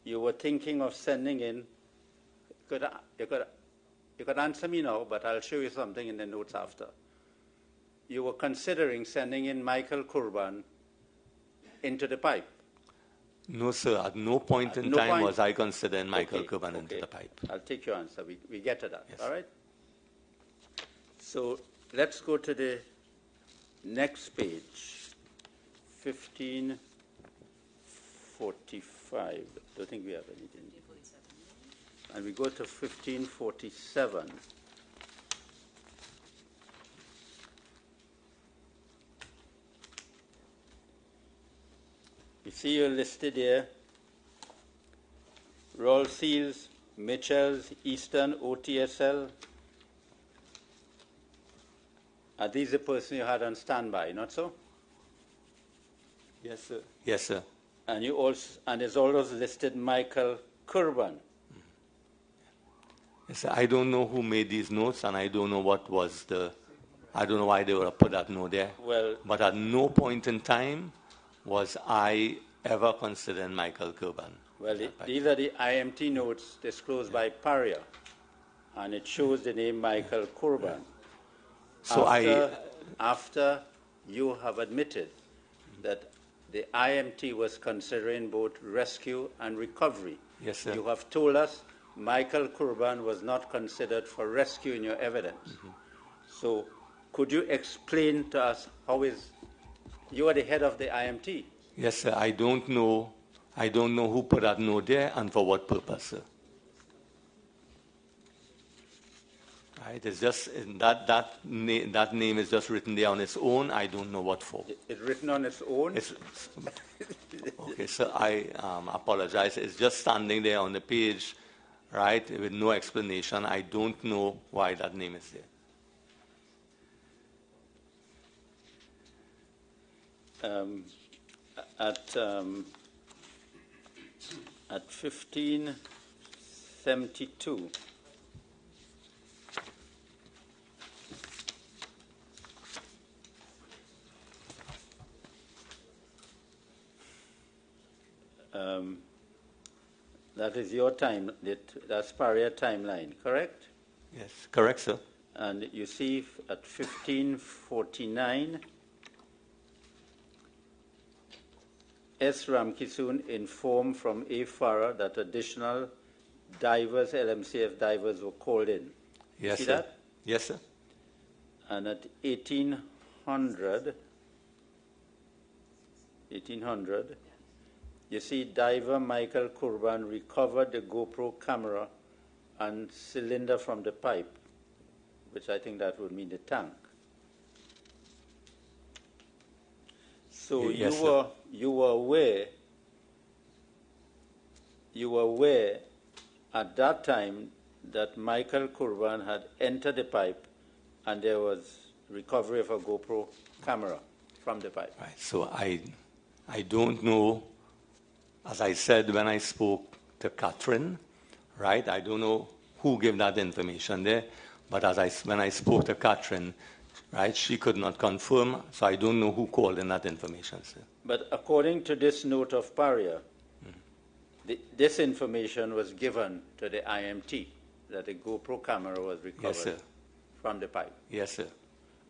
you were thinking of sending in, you could answer me now, but I'll show you something in the notes after. You were considering sending in Michael Kurban into the pipe. No, sir. At no point in time was I considering Michael Kurban into the pipe. I'll take your answer. We get to that. Yes. All right? So let's go to the next page, 1545. I don't think we have anything. And we go to 1547. You see you're listed here. Royal Seals, Mitchells, Eastern, OTSL. Are these the person you had on standby, not so? Yes, sir. Yes, sir. And you also, and there's always listed Michael Kurban. Yes, sir. I don't know who made these notes, and I don't know I don't know why they would have put that note there. Well, but at no point in time was I ever considering Michael Kurban. Well, these are the IMT notes disclosed by Paria, and it shows the name Michael Kurban. So after you have admitted that the IMT was considering both rescue and recovery, yes, sir. You have told us Michael Kurban was not considered for rescue in your evidence. Mm-hmm. So could you explain to us you are the head of the IMT? Yes, sir. I don't know who put that note there and for what purpose, sir. Right? It's just that name is just written there on its own. I don't know what for. It's written on its own? Okay, sir. I apologize. It's just standing there on the page, right, with no explanation. I don't know why that name is there. At 1572, that is your time, that's Paria timeline, correct? Yes, correct, sir. And you see at 1549, S. Ramkisoon informed from A. Farah that additional divers, LMCF divers, were called in. Yes, see sir. that? Yes, sir. And at 1800, you see diver Michael Kurban recovered the GoPro camera and cylinder from the pipe, which I think that would mean the tank. So yes, you were aware at that time that Michael Kurban had entered the pipe and there was recovery of a GoPro camera from the pipe. Right. So I don't know, as I said when I spoke to Catherine, right, I don't know who gave that information there, but when I spoke to Catherine, right, she could not confirm, so I don't know who called in that information, sir. But according to this note of Paria, this information was given to the IMT, that the GoPro camera was recovered Yes, sir. from the pipe. Yes, sir.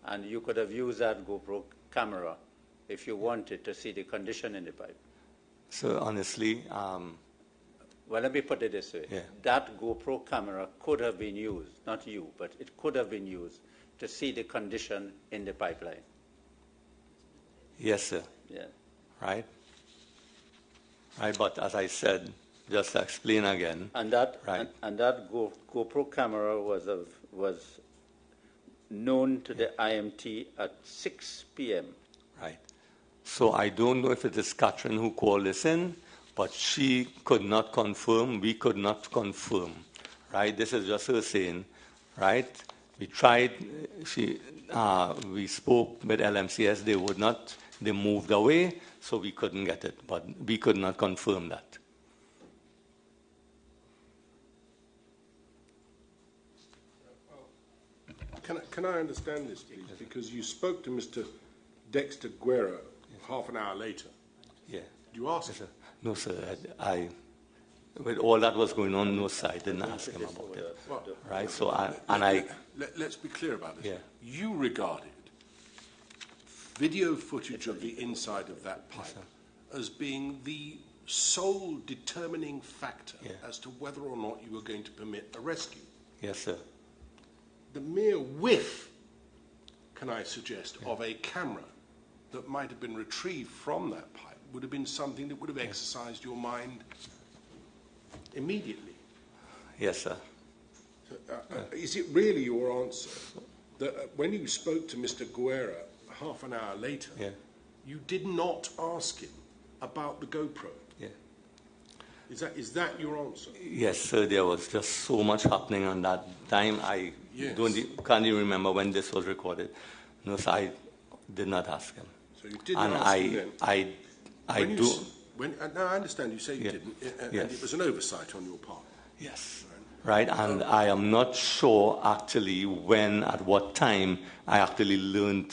And you could have used that GoPro camera if you wanted to see the condition in the pipe. So honestly, well, let me put it this way. Yeah. That GoPro camera could have been used, not you, but it could have been used to see the condition in the pipeline. yes, sir. Yeah. Right? Right, but as I said, just to explain again. And that right. and that GoPro camera was known to the IMT at 6 p.m. Right. So I don't know if it is Catherine who called this in, but she could not confirm, we could not confirm. Right? This is just her saying, right? We tried, we spoke with LMCS, they moved away, so we couldn't get it, but we could not confirm that. Can I understand this, please? Because you spoke to Mr. Dexter Guerra half an hour later. Yeah. Did you ask him? No, sir. With all that was going on, no, sir, I didn't ask him about it. Right? So, let's be clear about this. Yeah. You regarded video footage of the inside of that pipe as being the sole determining factor as to whether or not you were going to permit a rescue. Yes, sir. The mere whiff, can I suggest, of a camera that might have been retrieved from that pipe would have been something that would have exercised your mind immediately. Yes, sir. Is it really your answer that when you spoke to Mr. Guerra half an hour later, you did not ask him about the GoPro? Yeah. Is that your answer? Yes, sir. There was just so much happening on that time. I can't even remember when this was recorded. No, sir, I did not ask him. So you didn't ask him then? Now I understand you say you didn't, and it was an oversight on your part. Yes. Right, and I am not sure actually at what time I actually learned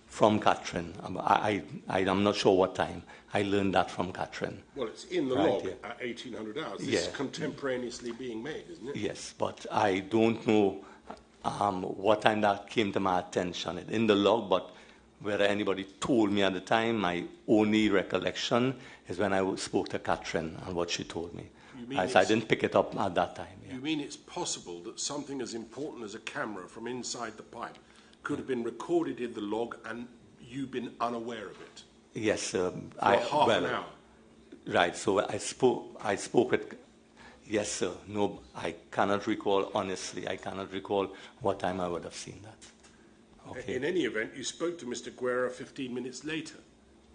from Catherine. I am not sure what time I learned that from Catherine. Well, it's in the log at 1800 hours. This is contemporaneously being made, isn't it? Yes, but I don't know what time that came to my attention. It's in the log, but whether anybody told me at the time, my only recollection is when I spoke to Catherine and what she told me. I didn't pick it up at that time. Yeah. You mean it's possible that something as important as a camera from inside the pipe could have been recorded in the log and you've been unaware of it? Yes, sir. Half an hour? Right, so I spoke with... Yes, sir. No, I cannot recall, honestly, I cannot recall what time I would have seen that. Okay. In any event, you spoke to Mr. Guerra 15 minutes later.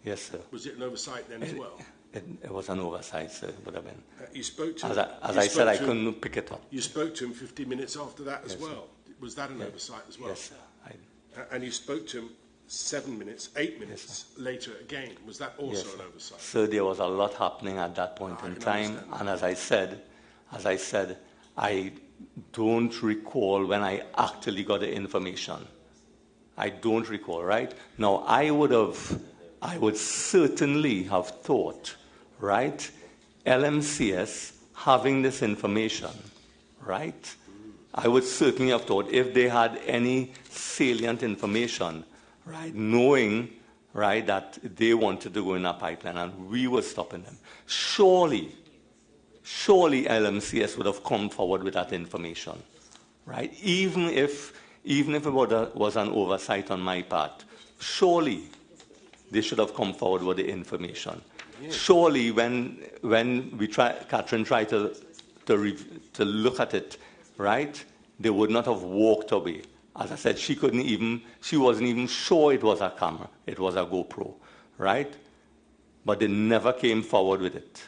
Yes, sir. Was it an oversight then as well? It was an oversight, sir. It would have been. You spoke to him. As I said, I couldn't pick it up. You spoke to him 15 minutes after that as Yes, well. sir. Was that an oversight as well? Yes, sir. And you spoke to him 7 minutes, 8 minutes later again. Was that also an oversight? So there was a lot happening at that point in time. And as I said, I don't recall when I actually got the information. I don't recall, right? Now, I would certainly have thought, right, LMCS having this information, right? I would certainly have thought if they had any salient information, right, knowing, right, that they wanted to go in a pipeline and we were stopping them, surely LMCS would have come forward with that information, right? Even if it was an oversight on my part, surely they should have come forward with the information. Yeah. Surely, when Catherine tried to look at it, right, they would not have walked away. As I said, she wasn't even sure it was a camera, it was a GoPro, right? But they never came forward with it.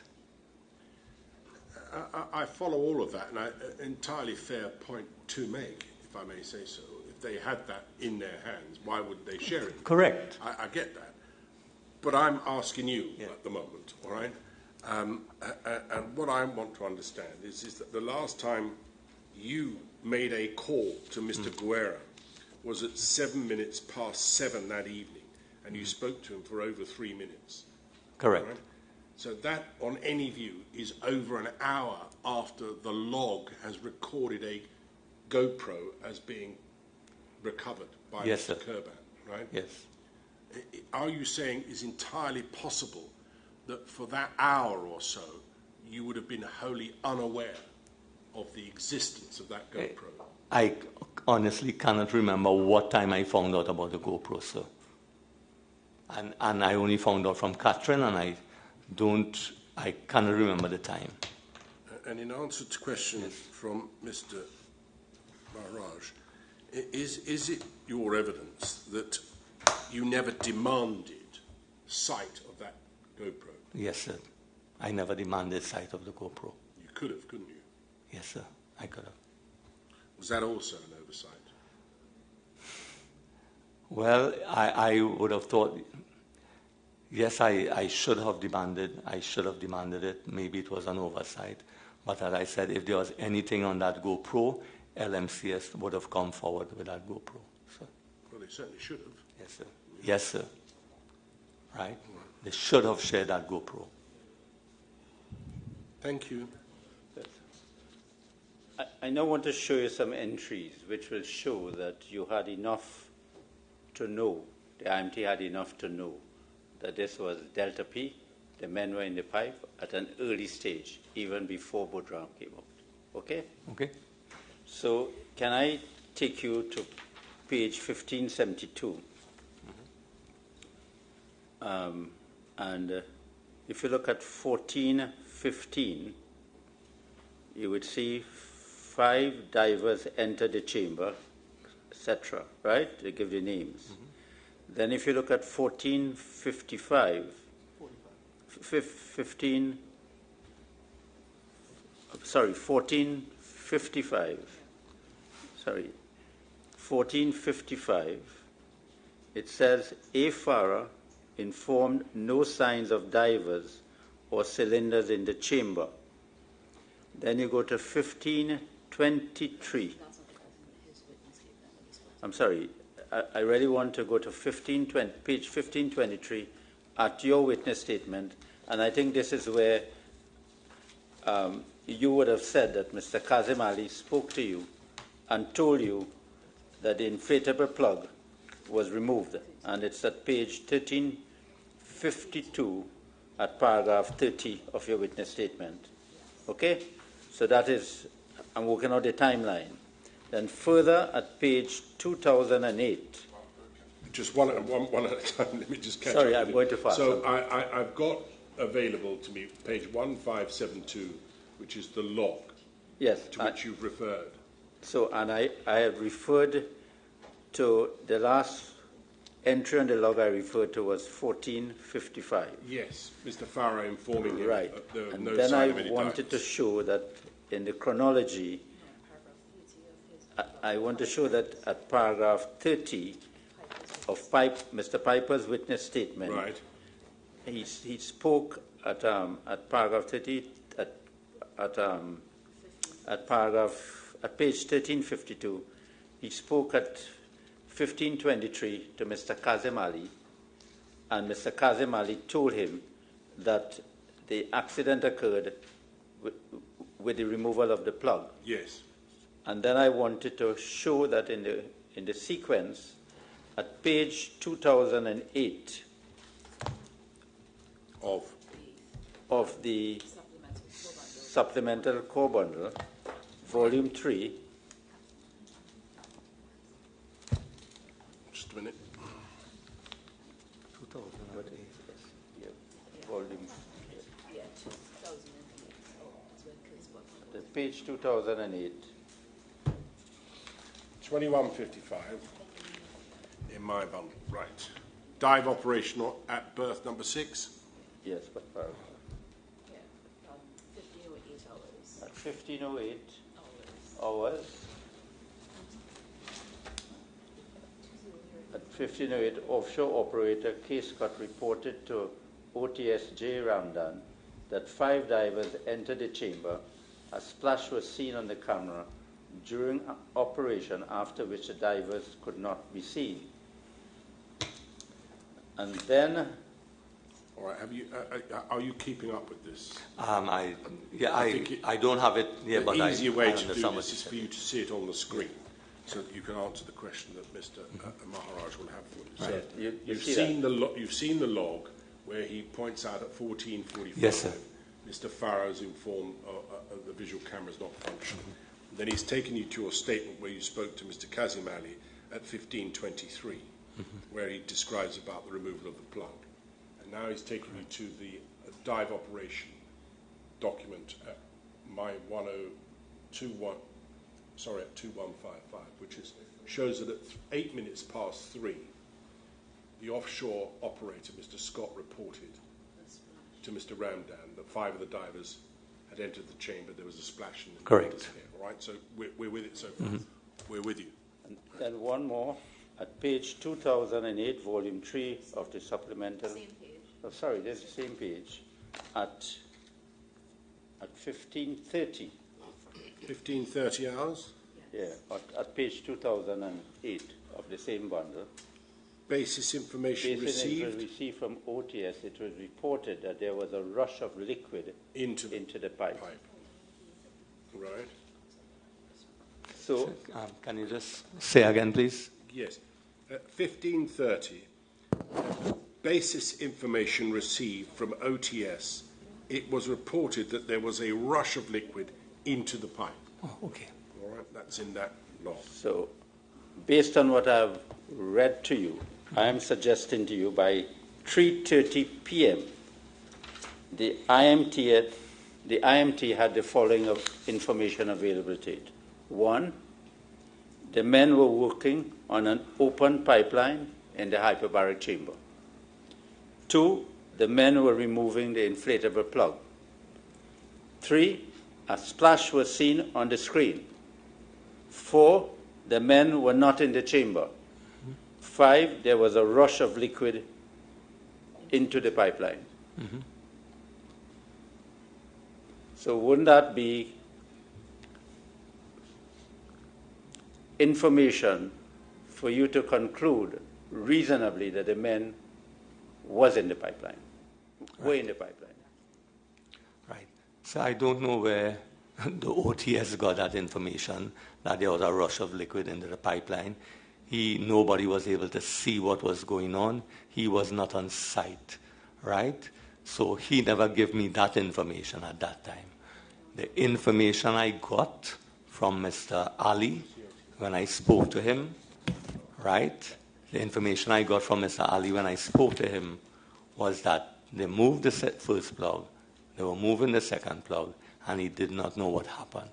I follow all of that, and an entirely fair point to make, if I may say so. If they had that in their hands, why would they share it? Correct. I get that. But I'm asking you at the moment, all right? And what I want to understand is that the last time you made a call to Mr. Guerra was at 7:07 that evening, and you spoke to him for over 3 minutes. Correct. Right? So that, on any view, is over an hour after the log has recorded a GoPro as being recovered by Mr. Kerban, right? Yes. Are you saying it's entirely possible that for that hour or so you would have been wholly unaware of the existence of that GoPro? I honestly cannot remember what time I found out about the GoPro, sir. And I only found out from Catherine, and I cannot remember the time. And in answer to questions from Mr. Maharaj, is it your evidence that you never demanded sight of that GoPro? Yes, sir. I never demanded sight of the GoPro. You could have, couldn't you? Yes, sir. I could have. Was that also an oversight? Well, I would have thought, yes, I should have demanded it. Maybe it was an oversight. But as I said, if there was anything on that GoPro, LMCS would have come forward with that GoPro. So. Well, they certainly should have. Yes, sir. Yes, sir. Right? They should have shared that GoPro. Thank you. I now want to show you some entries which will show that you had enough to know, the IMT had enough to know that this was Delta P, the men were in the pipe at an early stage, even before Boudram came out. Okay? Okay. So can I take you to page 1572? And if you look at 1415, you would see 5 divers entered the chamber, etc., right? They give the names. Then if you look at 1455, 1455, it says, A. Farah informed no signs of divers or cylinders in the chamber. Then you go to 1523. I'm sorry, I really want to go to page 1523 at your witness statement, and I think this is where you would have said that Mr. Kazim Ali spoke to you and told you that the inflatable plug was removed, and it's at page 1352 at paragraph 30 of your witness statement. Okay? So that is, I'm working out the timeline. Then further at page 2008. Just one at a time. Let me just catch up. Sorry, I'm going too fast. So I've got available to me page 1572, which is the log. Yes. To which you've referred. So, and I have referred to the last entry on the log I referred to was 1455. Yes, Mr. Farrow informing him Right. that there was And no then sign I of any wanted to divers. show that in the chronology, I want to show that at paragraph 30 of Mr. Piper's witness statement, Right. he spoke at paragraph 30 at page 1352. He spoke at 1523 to Mr. Kazim Ali, and Mr. Kazim Ali told him that the accident occurred with the removal of the plug. Yes. And then I wanted to show that in the sequence, at page 2008 of the supplemental core bundle, volume 3. Just a minute. 2008. Yeah, volume. The page 2008. 2155 in my bundle. Right. Dive operational at berth number 6. Yes, but paragraph. 1508 hours. At 1508 hours. At 1508, offshore operator K. Scott reported to OTS-J Ramdan that 5 divers entered the chamber. A splash was seen on the camera during operation, after which the divers could not be seen. And then... All right, have you, are you keeping up with this? I don't have it here, but the easier way I to do understand this is for you to see it on the screen, so that you can answer the question that Mr. Maharaj will have for you. Right. So you've seen the log where he points out at 14:45. Yes, sir. Mr. Farrow's informed the visual camera is not functioning. Then he's taken you to your statement where you spoke to Mr. Kazim Ali at 15:23, where he describes about the removal of the plug. And now he's taken you to the dive operation document at my 2155, which shows that at 8 minutes past 3, the offshore operator, Mr. Scott, reported to Mr. Ramdan that 5 of the divers had entered the chamber. There was a splash in the Correct. Here, all right, so we're with it so far. We're with you. And then one more, at page 2008, volume 3 of the supplemental. Same page. Oh, sorry, there's the same page. At 1530. 15:30 hours. Yeah, at page 2008 of the same bundle. Basis information received. Received from OTS, it was reported that there was a rush of liquid into the pipe. Right. So, can you just say again, please? Yes. At 15:30, basis information received from OTS, it was reported that there was a rush of liquid into the pipe. Oh, okay. All right, that's in that log. So, based on what I've read to you, I am suggesting to you by 3:30 p.m. the IMT had the following of information available to it. 1, the men were working on an open pipeline in the hyperbaric chamber. 2, the men were removing the inflatable plug. 3, a splash was seen on the screen. 4, the men were not in the chamber. 5, there was a rush of liquid into the pipeline. So wouldn't that be information for you to conclude reasonably that the men was in the pipeline, were in the pipeline? Right. So I don't know where the OTS got that information, that there was a rush of liquid into the pipeline. Nobody was able to see what was going on. He was not on site, right? So he never gave me that information at that time. The information I got from Mr. Ali when I spoke to him, right? The information I got from Mr. Ali when I spoke to him was that they moved the first plug, they were moving the second plug, and he did not know what happened.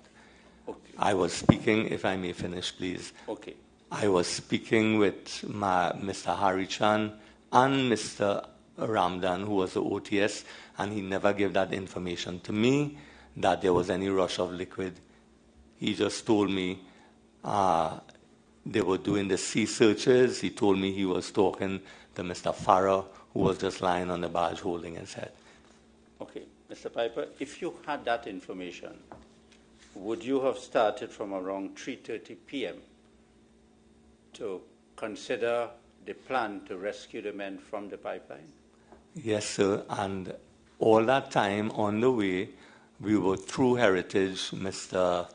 Okay. I was speaking, if I may finish, please. Okay. I was speaking with Mr. Harichan and Mr. Ramdan, who was the OTS, and he never gave that information to me, that there was any rush of liquid. He just told me they were doing the sea searches. He told me he was talking to Mr. Farah, who was just lying on the barge holding his head. Okay, Mr. Piper, if you had that information, would you have started from around 3:30 p.m. to consider the plan to rescue the men from the pipeline? Yes, sir. And all that time on the way, we were through Heritage, Mr.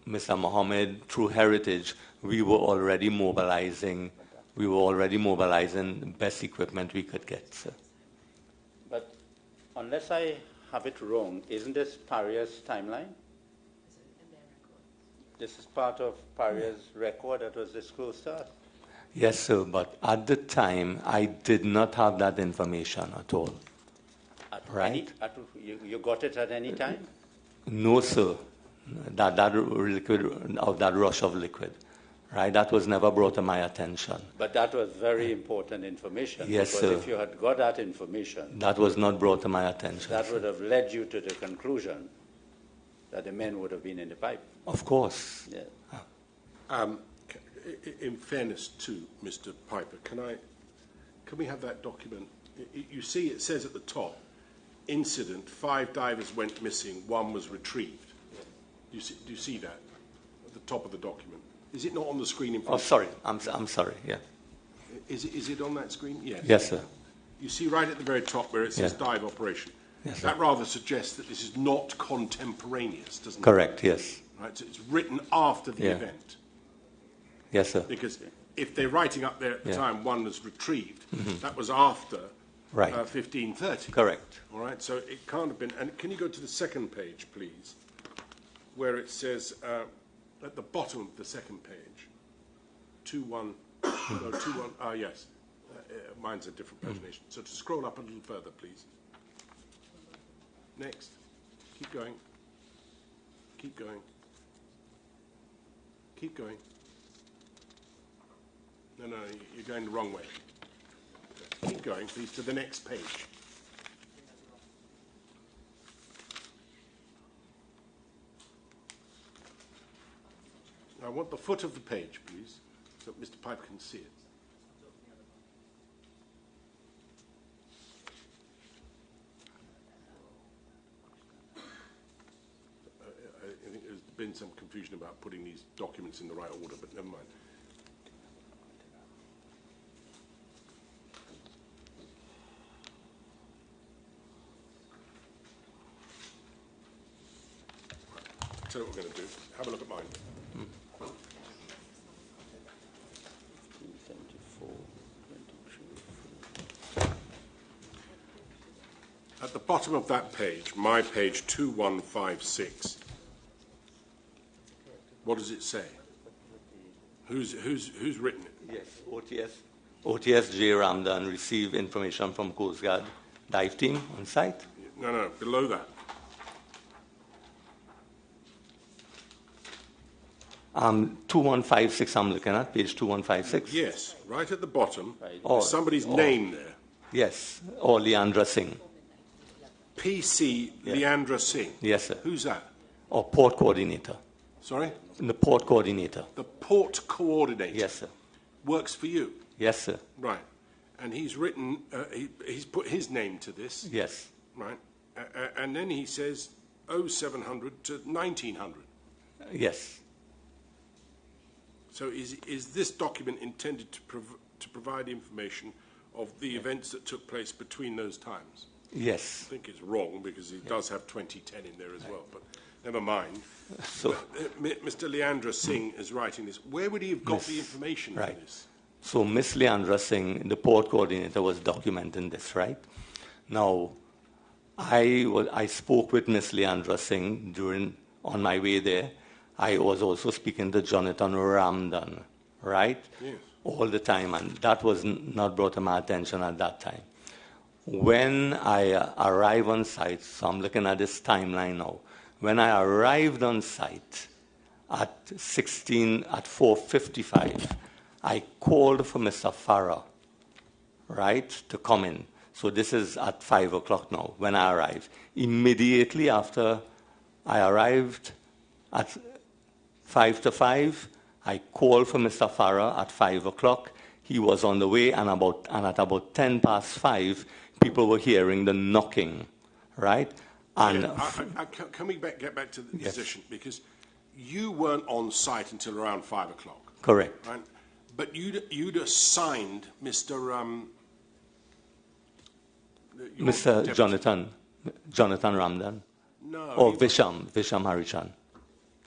Mohammed, through Heritage, we were already mobilizing the best equipment we could get, sir. But unless I have it wrong, isn't this Paria's timeline? This is part of Paria's record that was disclosed to us? Yes, sir, but at the time, I did not have that information at all. You got it at any time? No, sir. That rush of liquid, right? That was never brought to my attention. But that was very important information. Yes, because sir. If you had got that information, that was not brought to my attention. That would have led you to the conclusion that the men would have been in the pipe. Of course. Yeah. In fairness to Mr. Piper, can we have that document? You see, it says at the top, incident, 5 divers went missing, 1 was retrieved. Do you see that at the top of the document? Is it not on the screen in front? Oh, sorry. I'm sorry. Yeah. Is it on that screen? Yes. Yes, sir. You see right at the very top where it says dive operation. Yes, that rather suggests that this is not contemporaneous, doesn't it? Correct. Yes. Right. So it's written after the event. Yes, sir. Because if they're writing up there at the time 1 was retrieved, that was after 1530. Correct. All right. So it can't have been. And can you go to the second page, please, where it says at the bottom of the second page, 2-1. No, 2-1. Yes. Mine's a different pagination. So to scroll up a little further, please. Next. Keep going. Keep going. Keep going. No, you're going the wrong way. Keep going, please, to the next page. I want the foot of the page, please, so that Mr. Piper can see it. I think there's been some confusion about putting these documents in the right order, but never mind. So what we're going to do, have a look at mine. At the bottom of that page, my page 2156, what does it say? Who's written it? Yes, OTS J. Ramdan received information from Coast Guard dive team on site. No, below that. 2156, I'm looking at, page 2156. Yes, right at the bottom, there's somebody's name there. Yes, or Leandra Singh. PC Leandra Singh. Yes, sir. Who's that? Or port coordinator. Sorry? The port coordinator. The port coordinator. Yes, sir. Works for you. Yes, sir. Right. And he's written, he's put his name to this. Yes. Right. And then he says 0700 to 1900. Yes. So is this document intended to provide information of the events that took place between those times? Yes. I think it's wrong because it does have 2010 in there as well, but never mind. So, Mr. Leandra Singh is writing this. Where would he have got the information for this? So Miss Leandra Singh, the port coordinator, was documenting this, right? Now, I spoke with Miss Leandra Singh on my way there. I was also speaking to Jonathan Ramdan, right? Yes. All the time, and that was not brought to my attention at that time. When I arrived on site, so I'm looking at this timeline now. When I arrived on site, at 4:55, I called for Mr. Farah, right, to come in. So this is at 5 o'clock now when I arrived. Immediately after I arrived at 5 to 5, I called for Mr. Farah at 5 o'clock. He was on the way, and at about 10 past 5, people were hearing the knocking, right? And can we get back to the yes. position? Because you weren't on site until around 5 o'clock. Correct. Right? But you'd assigned Mr. Jonathan Ramdan. No. Or Visham Harichan.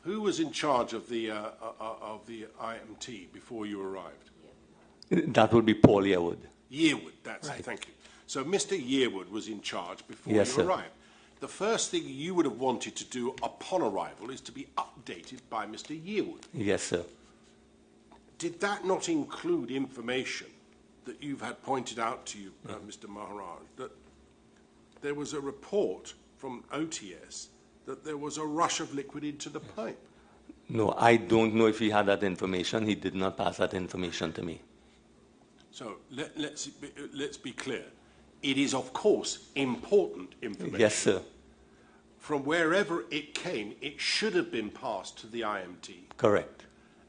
Who was in charge of the IMT before you arrived? That would be Paul Yearwood. Yearwood, that's right. it, thank you. So Mr. Yearwood was in charge before yes, you sir. arrived. The first thing you would have wanted to do upon arrival is to be updated by Mr. Yearwood. Yes, sir. Did that not include information that you've had pointed out to you, Mr. Maharaj, that there was a report from OTS that there was a rush of liquid into the pipe? No, I don't know if he had that information. He did not pass that information to me. So let's be clear. It is, of course, important information. Yes, sir. From wherever it came, it should have been passed to the IMT. Correct.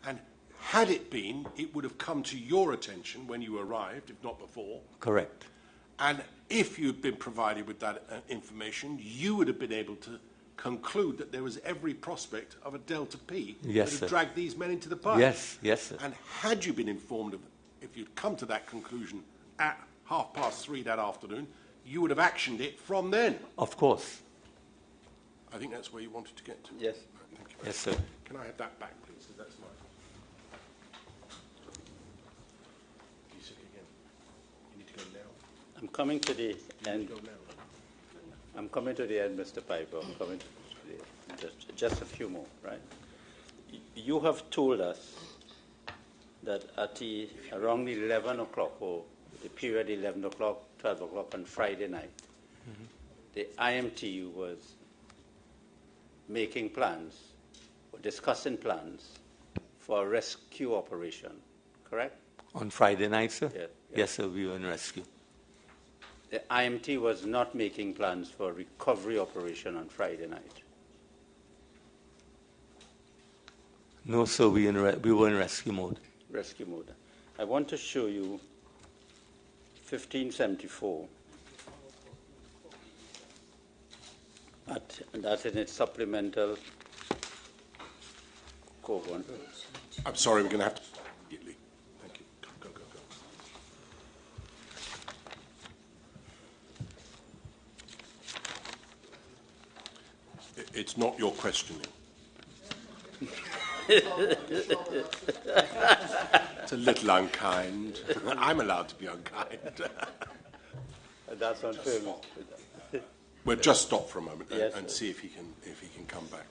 And had it been, it would have come to your attention when you arrived, if not before. Correct. And if you'd been provided with that information, you would have been able to conclude that there was every prospect of a Delta P yes, that sir. had dragged these men into the pipe. Yes, yes, sir. And had you been informed of, if you'd come to that conclusion at 3:30 that afternoon, you would have actioned it from then. Of course. I think that's where you wanted to get to. Yes. Thank you. Yes, sir. Can I have that back, please? Because that's mine. You sick again? You need to go now. I'm coming to the end. Go now. I'm coming to the end, Mr. Piper. I'm coming to the end. Just a few more, right? You have told us that at around 11 o'clock, or the period 11 o'clock, 12 o'clock on Friday night, the IMT was making plans, or discussing plans for a rescue operation, correct? On Friday night, sir? Yes. Yes, sir, we were in rescue. The IMT was not making plans for a recovery operation on Friday night. No, sir, we were in rescue mode. Rescue mode. I want to show you 1574. And that's in its supplemental code one. I'm sorry, we're going to have to... Thank you. Go. It's not your questioning. It's a little unkind. I'm allowed to be unkind. That's unfair. We'll just stop for a moment Yes, and see if he can come back.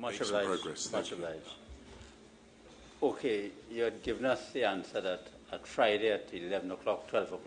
Much Make some obliged. progress. Much Thank you. obliged. Okay, you had given us the answer that at Friday at 11 o'clock, 12 o'clock,